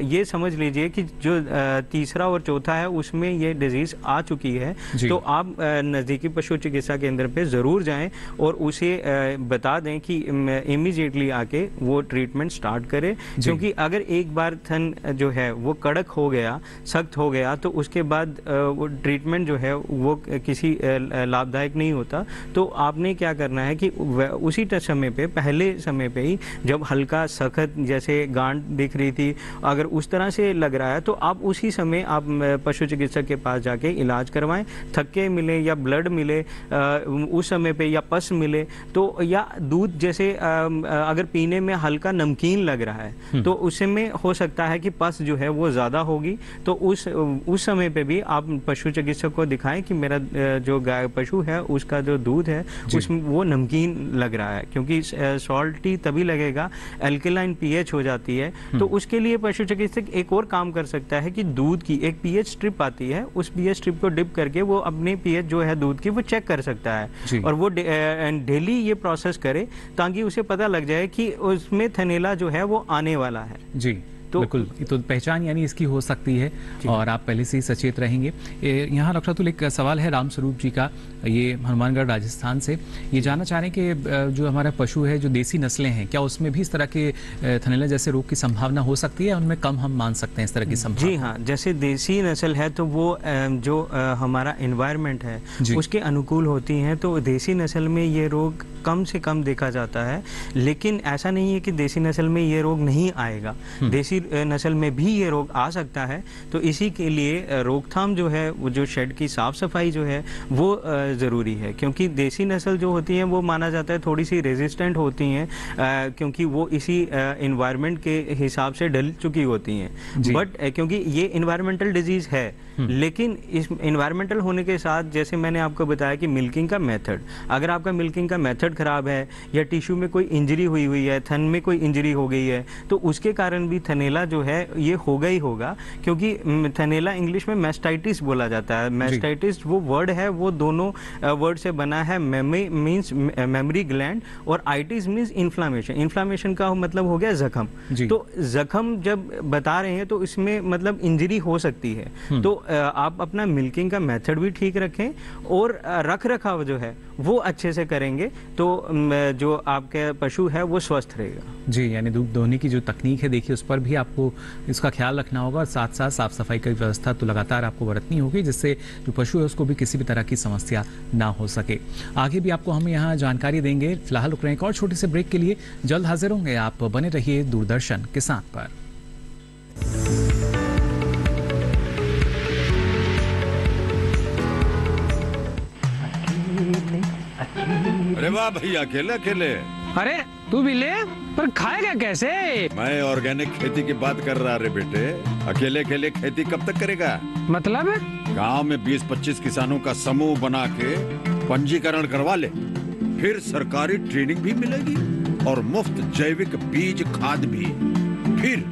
ये समझ लीजिए कि जो तीसरा और चौथा है उसमें ये डिजीज आ चुकी है, तो आप नज़दीकी पशु चिकित्सा केंद्र पे ज़रूर जाएं और उसे बता दें कि इमीडिएटली आके वो ट्रीटमेंट स्टार्ट करे, क्योंकि अगर एक बार थन जो है वो कड़क हो गया, सख्त हो गया, तो उसके बाद वो ट्रीटमेंट जो है वो किसी लाभदायक नहीं होता। तो आपने क्या करना है कि उसी समय पे, पहले समय पे ही जब हल्का सख्त जैसे गांठ दिख रही थी, अगर उस तरह से लग रहा है तो आप उसी समय आप पशु चिकित्सक के पास जाके इलाज करवाएं। थक्के मिले या ब्लड मिले उस समय पे या पस मिले तो, या दूध जैसे अगर पीने में हल्का नमकीन लग रहा है तो उसमें हो सकता है कि पस जो है वो ज़्यादा होगी, तो उस समय पे भी आप पशु चिकित्सक को दिखाएं कि मेरा जो गाय पशु है उसका जो दूध है उसमें वो नमकीन लग रहा है, क्योंकि सॉल्टी तभी लगेगा, एल्कलाइन पीएच हो जाती है। तो उसके लिए पशु चिकित्सक एक और काम कर सकता है कि दूध की एक पीएच स्ट्रिप आती है, उस पीएच स्ट्रिप को डिप करके वो अपने पीएच जो है दूध की वो चेक कर सकता है और वो डेली ये प्रोसेस करे ताकि उसे पता लग जाए कि उसमें थनैला जो है वो आने वाला है। जी तो बिल्कुल, तो पहचान यानी इसकी हो सकती है और आप पहले से ही सचेत रहेंगे। यहाँ डॉक्टर अतुल एक सवाल है रामस्वरूप जी का, ये हनुमानगढ़ राजस्थान से, ये जानना चाह रहे हैं कि जो हमारा पशु है जो देसी नस्लें हैं क्या उसमें भी इस तरह के थनैला जैसे रोग की संभावना हो सकती है, उनमें कम हम मान सकते हैं इस तरह की संभावना? जी हाँ, जैसे देसी नस्ल है तो वो जो हमारा एनवायरनमेंट है उसके अनुकूल होती हैं, तो देसी नस्ल में ये रोग कम से कम देखा जाता है। लेकिन ऐसा नहीं है कि देसी नस्ल में ये रोग नहीं आएगा, देसी नस्ल में भी ये रोग आ सकता है। तो इसी के लिए रोकथाम जो है वो जो शेड की साफ सफाई जो है वो ज़रूरी है, क्योंकि देसी नस्ल जो होती हैं वो माना जाता है थोड़ी सी रेजिस्टेंट होती हैं क्योंकि वो इसी इन्वायरमेंट के हिसाब से ढल चुकी होती हैं। बट क्योंकि ये इन्वायरमेंटल डिजीज़ है, लेकिन इस इन्वायरमेंटल होने के साथ जैसे मैंने आपको बताया कि मिल्किंग का मेथड, अगर आपका मिल्किंग का मेथड खराब है या टिश्यू में कोई इंजरी हुई है, थन में कोई इंजरी हो गई है, तो उसके कारण भी थनैला जो है ये होगा ही होगा। क्योंकि थनैला इंग्लिश में मैस्टाइटिस बोला जाता है। मैस्टाइटिस वो वर्ड है, वो दोनों वर्ड से बना है। मीन्स मेमोरी ग्लैंड और आइटिस मीन्स इन्फ्लामेशन। इन्फ्लामेशन का मतलब हो गया जख्म। तो जख्म जब बता रहे हैं तो इसमें मतलब इंजरी हो सकती है। तो आप अपना मिल्किंग का मेथड भी ठीक रखें और रख रखाव जो है वो अच्छे से करेंगे तो जो आपके पशु है वो स्वस्थ रहेगा। जी, यानी दूध दोहने की जो तकनीक है देखिए उस पर भी आपको इसका ख्याल रखना होगा और साथ साथ साफ सफाई की व्यवस्था तो लगातार आपको बरतनी होगी जिससे जो पशु है उसको भी किसी भी तरह की समस्या ना हो सके। आगे भी आपको हम यहाँ जानकारी देंगे। फिलहाल रुक रहे हैं एक और छोटे से ब्रेक के लिए, जल्द हाजिर होंगे। आप बने रहिए दूरदर्शन किसान पर। अरे वाह भैया, अकेले अकेले। अरे तू भी ले, पर खाएगा कैसे? मैं ऑर्गेनिक खेती की बात कर रहा रे बेटे। अकेले अकेले खेती कब तक करेगा? मतलब गांव में 20-25 किसानों का समूह बना के पंजीकरण करवा ले, फिर सरकारी ट्रेनिंग भी मिलेगी और मुफ्त जैविक बीज खाद भी। फिर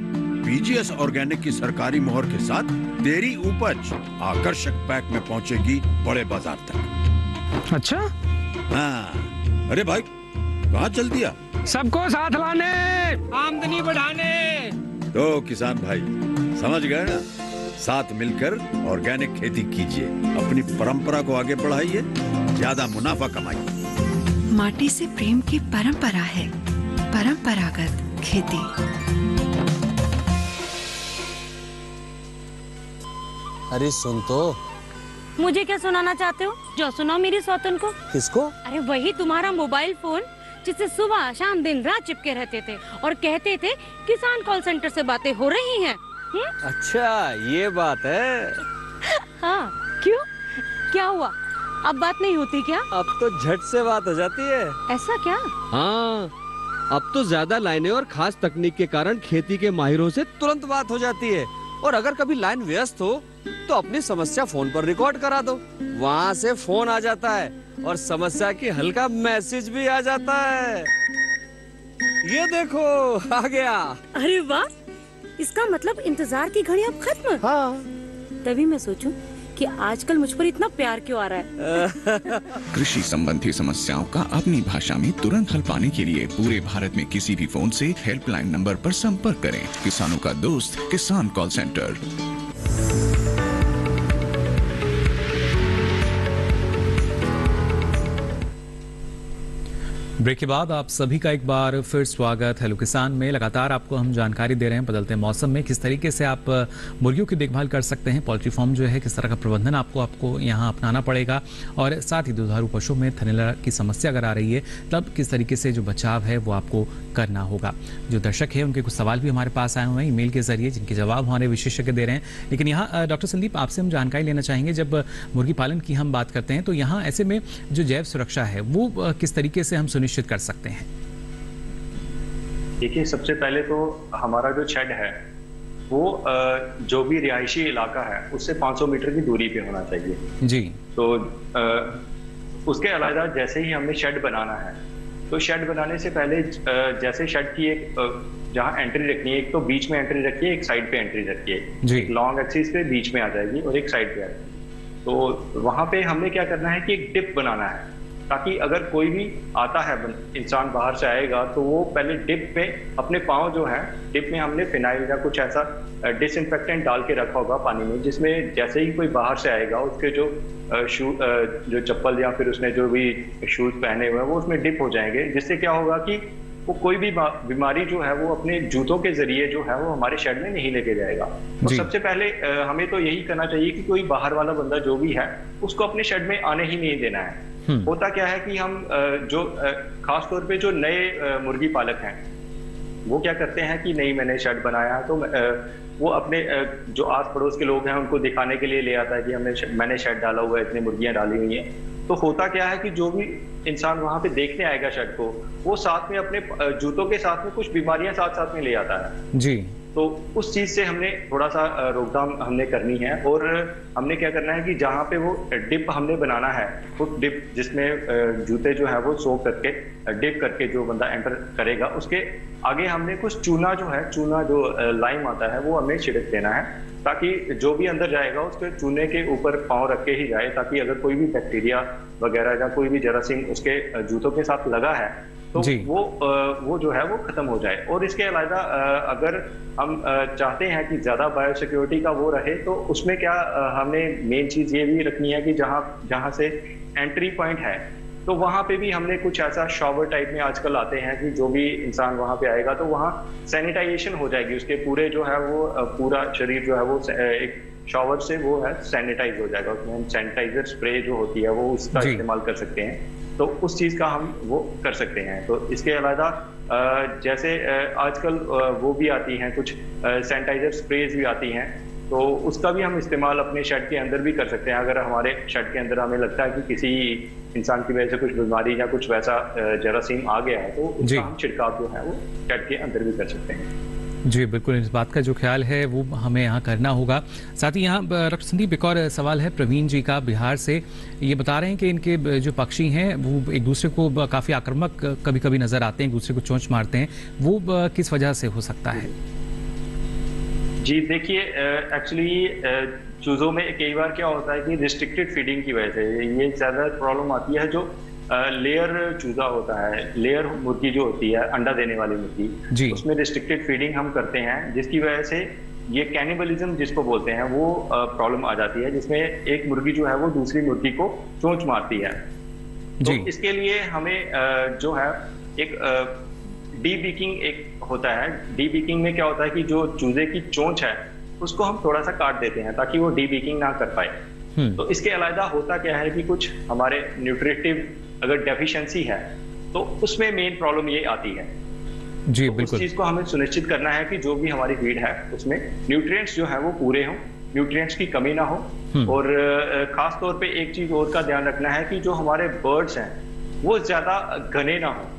बीजीएस ऑर्गेनिक की सरकारी मोहर के साथ तेरी उपज आकर्षक पैक में पहुंचेगी बड़े बाजार तक। अच्छा? हाँ। अरे भाई कहाँ चल दिया? सबको साथ लाने, आमदनी बढ़ाने। तो किसान भाई समझ गए ना, साथ मिलकर ऑर्गेनिक खेती कीजिए, अपनी परंपरा को आगे बढ़ाइए, ज्यादा मुनाफा कमाइए। माटी से प्रेम की परंपरा है परंपरागत खेती। अरे सुन तो। मुझे क्या सुनाना चाहते हो? जो सुनाओ मेरी सौतन को। किसको? अरे वही तुम्हारा मोबाइल फोन जिससे सुबह शाम दिन रात चिपके रहते थे और कहते थे किसान कॉल सेंटर से बातें हो रही हैं। अच्छा ये बात है। हाँ, क्यों? क्या हुआ? अब बात नहीं होती क्या? अब तो झट से बात हो जाती है। ऐसा क्या? हाँ, अब तो ज्यादा लाइनें और खास तकनीक के कारण खेती के माहिरों से तुरंत बात हो जाती है। और अगर कभी लाइन व्यस्त हो तो अपनी समस्या फोन पर रिकॉर्ड करा दो, वहाँ से फोन आ जाता है और समस्या की हल का मैसेज भी आ जाता है। ये देखो आ गया। अरे वाह, इसका मतलब इंतजार की घड़ी अब खत्म। हाँ। तभी मैं सोचूं कि आजकल मुझ पर इतना प्यार क्यों आ रहा है। कृषि संबंधी समस्याओं का अपनी भाषा में तुरंत हल पाने के लिए पूरे भारत में किसी भी फोन से हेल्पलाइन नंबर पर संपर्क करें। किसानों का दोस्त किसान कॉल सेंटर। ब्रेक के बाद आप सभी का एक बार फिर स्वागत। हेलो किसान में लगातार आपको हम जानकारी दे रहे हैं बदलते मौसम में किस तरीके से आप मुर्गियों की देखभाल कर सकते हैं, पोल्ट्री फार्म जो है किस तरह का प्रबंधन आपको यहाँ अपनाना पड़ेगा, और साथ ही दुधारू पशुओं में थनैला की समस्या अगर आ रही है तब किस तरीके से जो बचाव है वो आपको करना होगा। जो दर्शक है उनके कुछ सवाल भी हमारे पास आए हुए हैं ईमेल के जरिए जिनके जवाब हमारे विशेषज्ञ दे रहे हैं। लेकिन यहाँ डॉक्टर संदीप आपसे हम जानकारी लेना चाहेंगे, जब मुर्गी पालन की हम बात करते हैं तो यहाँ ऐसे में जो जैव सुरक्षा है वो किस तरीके से हम सुनिश्चित कर सकते हैं? देखिए, सबसे पहले तो हमारा जो शेड है वो जो भी रिहायशी इलाका है उससे 500 मीटर की दूरी पे होना चाहिए जी। तो उसके अलावा जैसे ही हमें शेड बनाना है तो शेड बनाने से पहले जैसे शेड की एक जहाँ एंट्री रखनी है, एक तो बीच में एंट्री रखिए, एक साइड पे एंट्री रखिए। एक लॉन्ग एक्सिस पे बीच में आ जाएगी और एक साइड पे आ जाएगी। तो वहां पे हमने क्या करना है कि एक डिप बनाना है, ताकि अगर कोई भी आता है इंसान बाहर से आएगा तो वो पहले डिप पे अपने पाँव जो है डिप में हमने फिनाइल या कुछ ऐसा डिसइंफेक्टेंट डाल के रखा होगा पानी में, जिसमें जैसे ही कोई बाहर से आएगा उसके जो जो चप्पल या फिर उसने जो भी शूज पहने हुए हैं वो उसमें डिप हो जाएंगे, जिससे क्या होगा कि वो कोई भी बीमारी जो है वो अपने जूतों के जरिए जो है वो हमारे शेड में नहीं लेके जाएगा। तो सबसे पहले हमें तो यही करना चाहिए कि कोई बाहर वाला बंदा जो भी है उसको अपने शेड में आने ही नहीं देना है। होता क्या है कि हम जो खास तौर पे जो नए मुर्गी पालक हैं वो क्या करते हैं कि नहीं मैंने शेड बनाया तो वो अपने जो आस पड़ोस के लोग हैं उनको दिखाने के लिए ले आता है कि मैंने शेड डाला हुआ है, इतनी मुर्गियां डाली हुई हैं। तो होता क्या है कि जो भी इंसान वहां पे देखने आएगा शेड को, वो साथ में अपने जूतों के साथ में कुछ बीमारियां साथ साथ में ले आता है जी। तो उस चीज से हमने थोड़ा सा रोकथाम हमने करनी है। और हमने क्या करना है कि जहाँ पे वो डिप हमने बनाना है, फुट डिप जिसमें जूते जो है वो सोक करके डिप करके जो बंदा एंटर करेगा उसके आगे हमने कुछ चूना जो लाइम आता है वो हमें छिड़क देना है, ताकि जो भी अंदर जाएगा उसके चूने के ऊपर पाँव रख के ही जाए, ताकि अगर कोई भी बैक्टीरिया वगैरह या कोई भी जरासीम उसके जूतों के साथ लगा है तो वो जो है वो खत्म हो जाए। और इसके अलावा अगर हम चाहते हैं कि ज्यादा बायोसिक्योरिटी का वो रहे तो उसमें क्या हमें मेन चीज ये भी रखनी है कि जहाँ से एंट्री पॉइंट है तो वहां पे भी हमने कुछ ऐसा शॉवर टाइप में आजकल आते हैं कि जो भी इंसान वहां पे आएगा तो वहां सैनिटाइजेशन हो जाएगी, उसके पूरे जो है वो पूरा शरीर जो है वो एक शॉवर से वो है सैनिटाइज हो जाएगा। उसमें हम सैनिटाइजर स्प्रे जो होती है वो उसका इस्तेमाल कर सकते हैं, तो उस चीज का हम वो कर सकते हैं। तो इसके अलावा जैसे आजकल वो भी आती हैं कुछ सैनिटाइजर स्प्रेज भी आती हैं, तो उसका भी हम इस्तेमाल अपने शेड के अंदर भी कर सकते हैं। अगर हमारे शेड के अंदर हमें लगता है कि किसी इंसान की वजह से कुछ बीमारी या कुछ वैसा जरासीम आ गया है तो उसका हम छिड़काव जो है वो शेड के अंदर भी कर सकते हैं। जी बिल्कुल, इस बात का जो ख्याल है वो हमें यहाँ करना होगा। साथ ही यहाँ डॉक्टर संदीप एक और सवाल है प्रवीण जी का बिहार से, ये बता रहे हैं कि इनके जो पक्षी हैं वो एक दूसरे को काफ़ी आक्रामक कभी कभी नजर आते हैं, एक दूसरे को चोंच मारते हैं, वो किस वजह से हो सकता है? जी देखिए, एक्चुअली चूजों में कई बार क्या होता है कि रिस्ट्रिक्टेड फीडिंग की वजह से ये ज़्यादा प्रॉब्लम आती है। जो लेयर चूजा होता है, लेयर मुर्गी जो होती है अंडा देने वाली मुर्गी, उसमें रिस्ट्रिक्टेड फीडिंग हम करते हैं, जिसकी वजह से ये कैनिबलिज्म जिसको बोलते हैं वो प्रॉब्लम आ जाती है, जिसमें एक मुर्गी जो है वो दूसरी मुर्गी को चोंच मारती है। तो इसके लिए हमें जो है एक डीबीकिंग एक होता है। डीबीकिंग में क्या होता है कि जो चूजे की चोंच है उसको हम थोड़ा सा काट देते हैं ताकि वो डीबीकिंग ना कर पाए। तो इसके अलावा होता क्या है कि कुछ हमारे न्यूट्रिटिव अगर डेफिशिएंसी है तो उसमें मेन प्रॉब्लम ये आती है। जी तो बिल्कुल, उस चीज को हमें सुनिश्चित करना है कि जो भी हमारी फीड है उसमें न्यूट्रिएंट्स जो है वो पूरे हों, न्यूट्रिएंट्स की कमी ना हो। और खास तौर पे एक चीज और का ध्यान रखना है कि जो हमारे बर्ड्स हैं वो ज्यादा घने ना हो।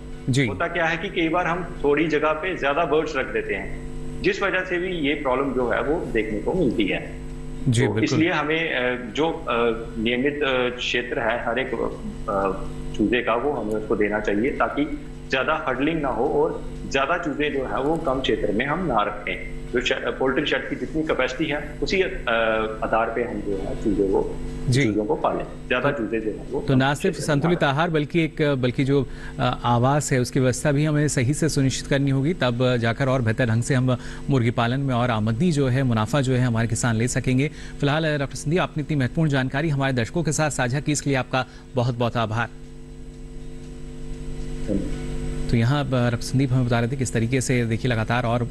होता क्या है कि कई बार हम थोड़ी जगह पे ज्यादा बर्ड्स रख देते हैं, जिस वजह से भी ये प्रॉब्लम जो है वो देखने को मिलती है। जी तो इसलिए हमें जो नियमित क्षेत्र है हर एक चूजे का वो हमें उसको देना चाहिए, ताकि ज्यादा हडलिंग ना हो और ज्यादा चूजे जो है वो कम क्षेत्र में हम ना रखें। जो पोल्ट्री शेड की जितनी कैपेसिटी है उसी आधार पे हम जो है चूजों को पालें, ज्यादा चूजे जो है वो। तो ना सिर्फ संतुलित आहार बल्कि जो आवास है उसकी व्यवस्था भी हमें सही से सुनिश्चित करनी होगी, तब जाकर और बेहतर ढंग से हम मुर्गी पालन में और आमदनी जो है, मुनाफा जो है हमारे किसान ले सकेंगे। फिलहाल डॉक्टर संदीप, आपने इतनी महत्वपूर्ण जानकारी हमारे दर्शकों के साथ साझा की, इसके लिए आपका बहुत बहुत आभार। तो यहाँ संदीप हमें बता रहे थे किस तरीके से देखिए लगातार और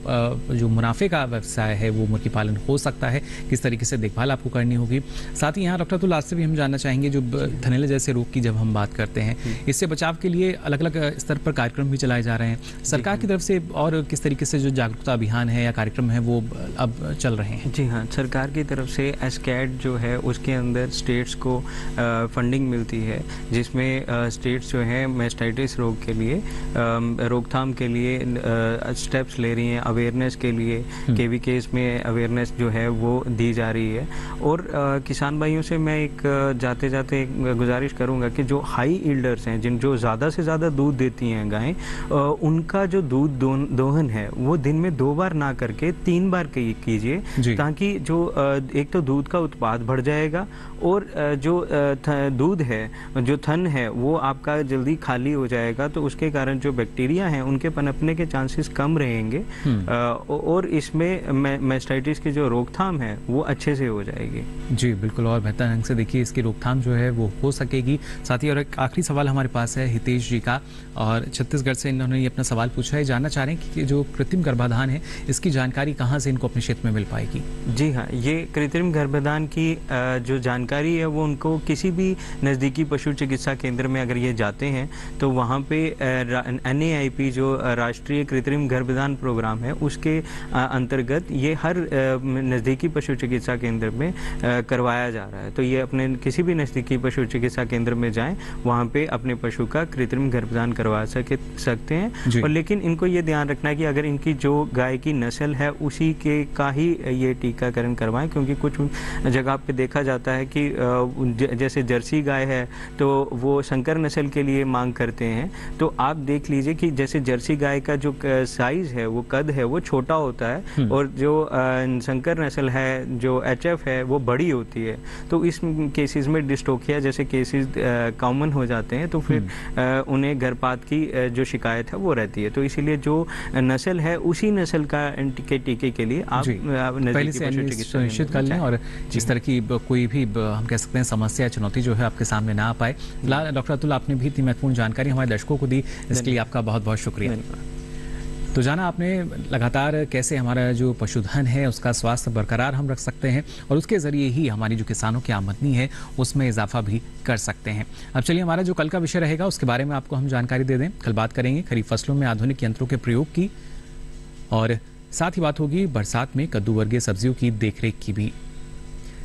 जो मुनाफे का व्यवसाय है वो मुर्गी पालन हो सकता है, किस तरीके से देखभाल आपको करनी होगी। साथ ही यहाँ डॉक्टर अतुल आज से भी हम जानना चाहेंगे जो थनैला जैसे रोग की जब हम बात करते हैं, इससे बचाव के लिए अलग अलग स्तर पर कार्यक्रम भी चलाए जा रहे हैं सरकार की तरफ से, और किस तरीके से जो जागरूकता अभियान है या कार्यक्रम है वो अब चल रहे हैं? जी हाँ, सरकार की तरफ से एस्कैड जो है उसके अंदर स्टेट्स को फंडिंग मिलती है, जिसमें स्टेट्स जो है मैस्टाइटिस रोग के लिए रोकथाम के लिए स्टेप्स ले रही हैं, अवेयरनेस के लिए केवीकेस में अवेयरनेस जो है वो दी जा रही है। और किसान भाइयों से मैं एक जाते जाते गुजारिश करूंगा कि जो हाई ईल्डर्स हैं, जिन जो ज़्यादा से ज़्यादा दूध देती हैं गायें, उनका जो दूध दोहन है वो दिन में 2 बार ना करके 3 बार कीजिए, ताकि जो एक तो दूध का उत्पाद बढ़ जाएगा और जो दूध है, जो थन है वो आपका जल्दी खाली हो जाएगा, तो उसके कारण जो बैक्टीरिया हैं उनके पनपने के चांसेस कम रहेंगे और इसमें मैस्टाइटिस की जो रोकथाम है वो अच्छे से हो जाएगी। जी बिल्कुल, और बेहतर ढंग से देखिए इसकी रोकथाम जो है वो हो सकेगी। साथ ही और एक आखिरी सवाल हमारे पास है हितेश जी का, और छत्तीसगढ़ से इन्होंने ये अपना सवाल पूछा है, जानना चाह रहे हैं कि जो कृत्रिम गर्भाधान है इसकी जानकारी कहाँ से इनको अपने क्षेत्र में मिल पाएगी? जी हाँ, ये कृत्रिम गर्भाधान की जो जानकारी है वो उनको किसी भी नज़दीकी पशु चिकित्सा केंद्र में अगर ये जाते हैं तो वहाँ पे NAIP जो राष्ट्रीय कृत्रिम गर्भाधान प्रोग्राम है उसके अंतर्गत ये हर नज़दीकी पशु चिकित्सा केंद्र में करवाया जा रहा है। तो ये अपने किसी भी नज़दीकी पशु चिकित्सा केंद्र में जाएं, वहाँ पे अपने पशु का कृत्रिम गर्भाधान करवा सकते हैं। और लेकिन इनको ये ध्यान रखना है कि अगर इनकी जो गाय की नस्ल है उसी के का ही ये टीकाकरण करवाएं, क्योंकि कुछ जगह पे देखा जाता है कि जैसे जर्सी गाय है तो वो संकर नस्ल के लिए मांग करते हैं, तो आप देख लीजिए कि जैसे जर्सी गाय का जो साइज है, वो कद है, वो छोटा होता है और जो संकर नस्ल है, जो HF है, वो बड़ी होती है। तो इस केसेस में डिस्टोकिया जैसे केसेस कॉमन हो जाते हैं, तो फिर उन्हें गर्भपात की जो शिकायत है वो रहती है। तो इसीलिए जो नस्ल है उसी नस्ल का टीके के लिए आप पहले से सुनिश्चित कर लें, और इस तरह की कोई भी हम कह सकते हैं समस्या चुनौती जो है आपके सामने ना आ पाए। डॉक्टर अतुल, आपने भी इतनी महत्वपूर्ण जानकारी हमारे दर्शकों को दी, इसके लिए आपका बहुत बहुत शुक्रिया। तो जाना आपने लगातार कैसे हमारा जो पशुधन है उसका स्वास्थ्य बरकरार हम रख सकते हैं, और उसके ज़रिए ही हमारी जो किसानों की आमदनी है उसमें इजाफा भी कर सकते हैं। अब चलिए हमारा जो कल का विषय रहेगा उसके बारे में आपको हम जानकारी दे दें। कल बात करेंगे खरीफ फसलों में आधुनिक यंत्रों के प्रयोग की, और साथ ही बात होगी बरसात में कद्दू वर्गीय सब्जियों की देखरेख की भी।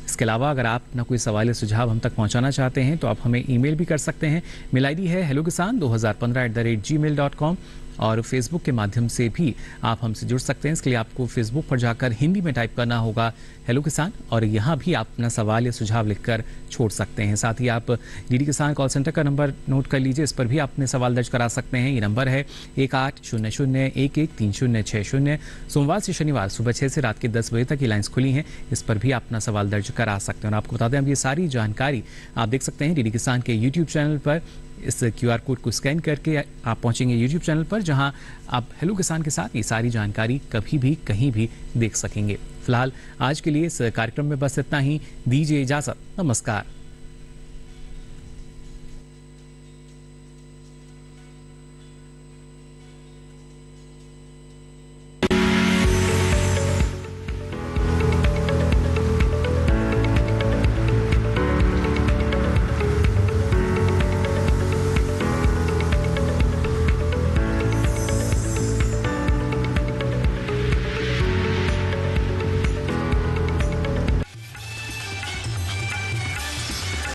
इसके अलावा अगर आप अपना कोई सवाल या सुझाव हम तक पहुंचाना चाहते हैं तो आप हमें ईमेल भी कर सकते हैं। मेल आईडी है hellokisan2015@gmail.com, और फेसबुक के माध्यम से भी आप हमसे जुड़ सकते हैं। इसके लिए आपको फेसबुक पर जाकर हिंदी में टाइप करना होगा हेलो किसान, और यहाँ भी आप अपना सवाल या सुझाव लिखकर छोड़ सकते हैं। साथ ही आप डीडी किसान कॉल सेंटर का नंबर नोट कर लीजिए, इस पर भी आप अपने सवाल दर्ज करा सकते हैं। ये नंबर है 1800113060। सोमवार से शनिवार सुबह 6 से रात के 10 बजे तक ये लाइन्स खुली हैं, इस पर भी आप अपना सवाल दर्ज करा सकते हैं। और आपको बता दें, अब ये सारी जानकारी आप देख सकते हैं डीडी किसान के यूट्यूब चैनल पर। इस QR कोड को स्कैन करके आप पहुंचेंगे यूट्यूब चैनल पर, जहां आप हेलो किसान के साथ ये सारी जानकारी कभी भी कहीं भी देख सकेंगे। फिलहाल आज के लिए इस कार्यक्रम में बस इतना ही, दीजिए इजाजत, नमस्कार।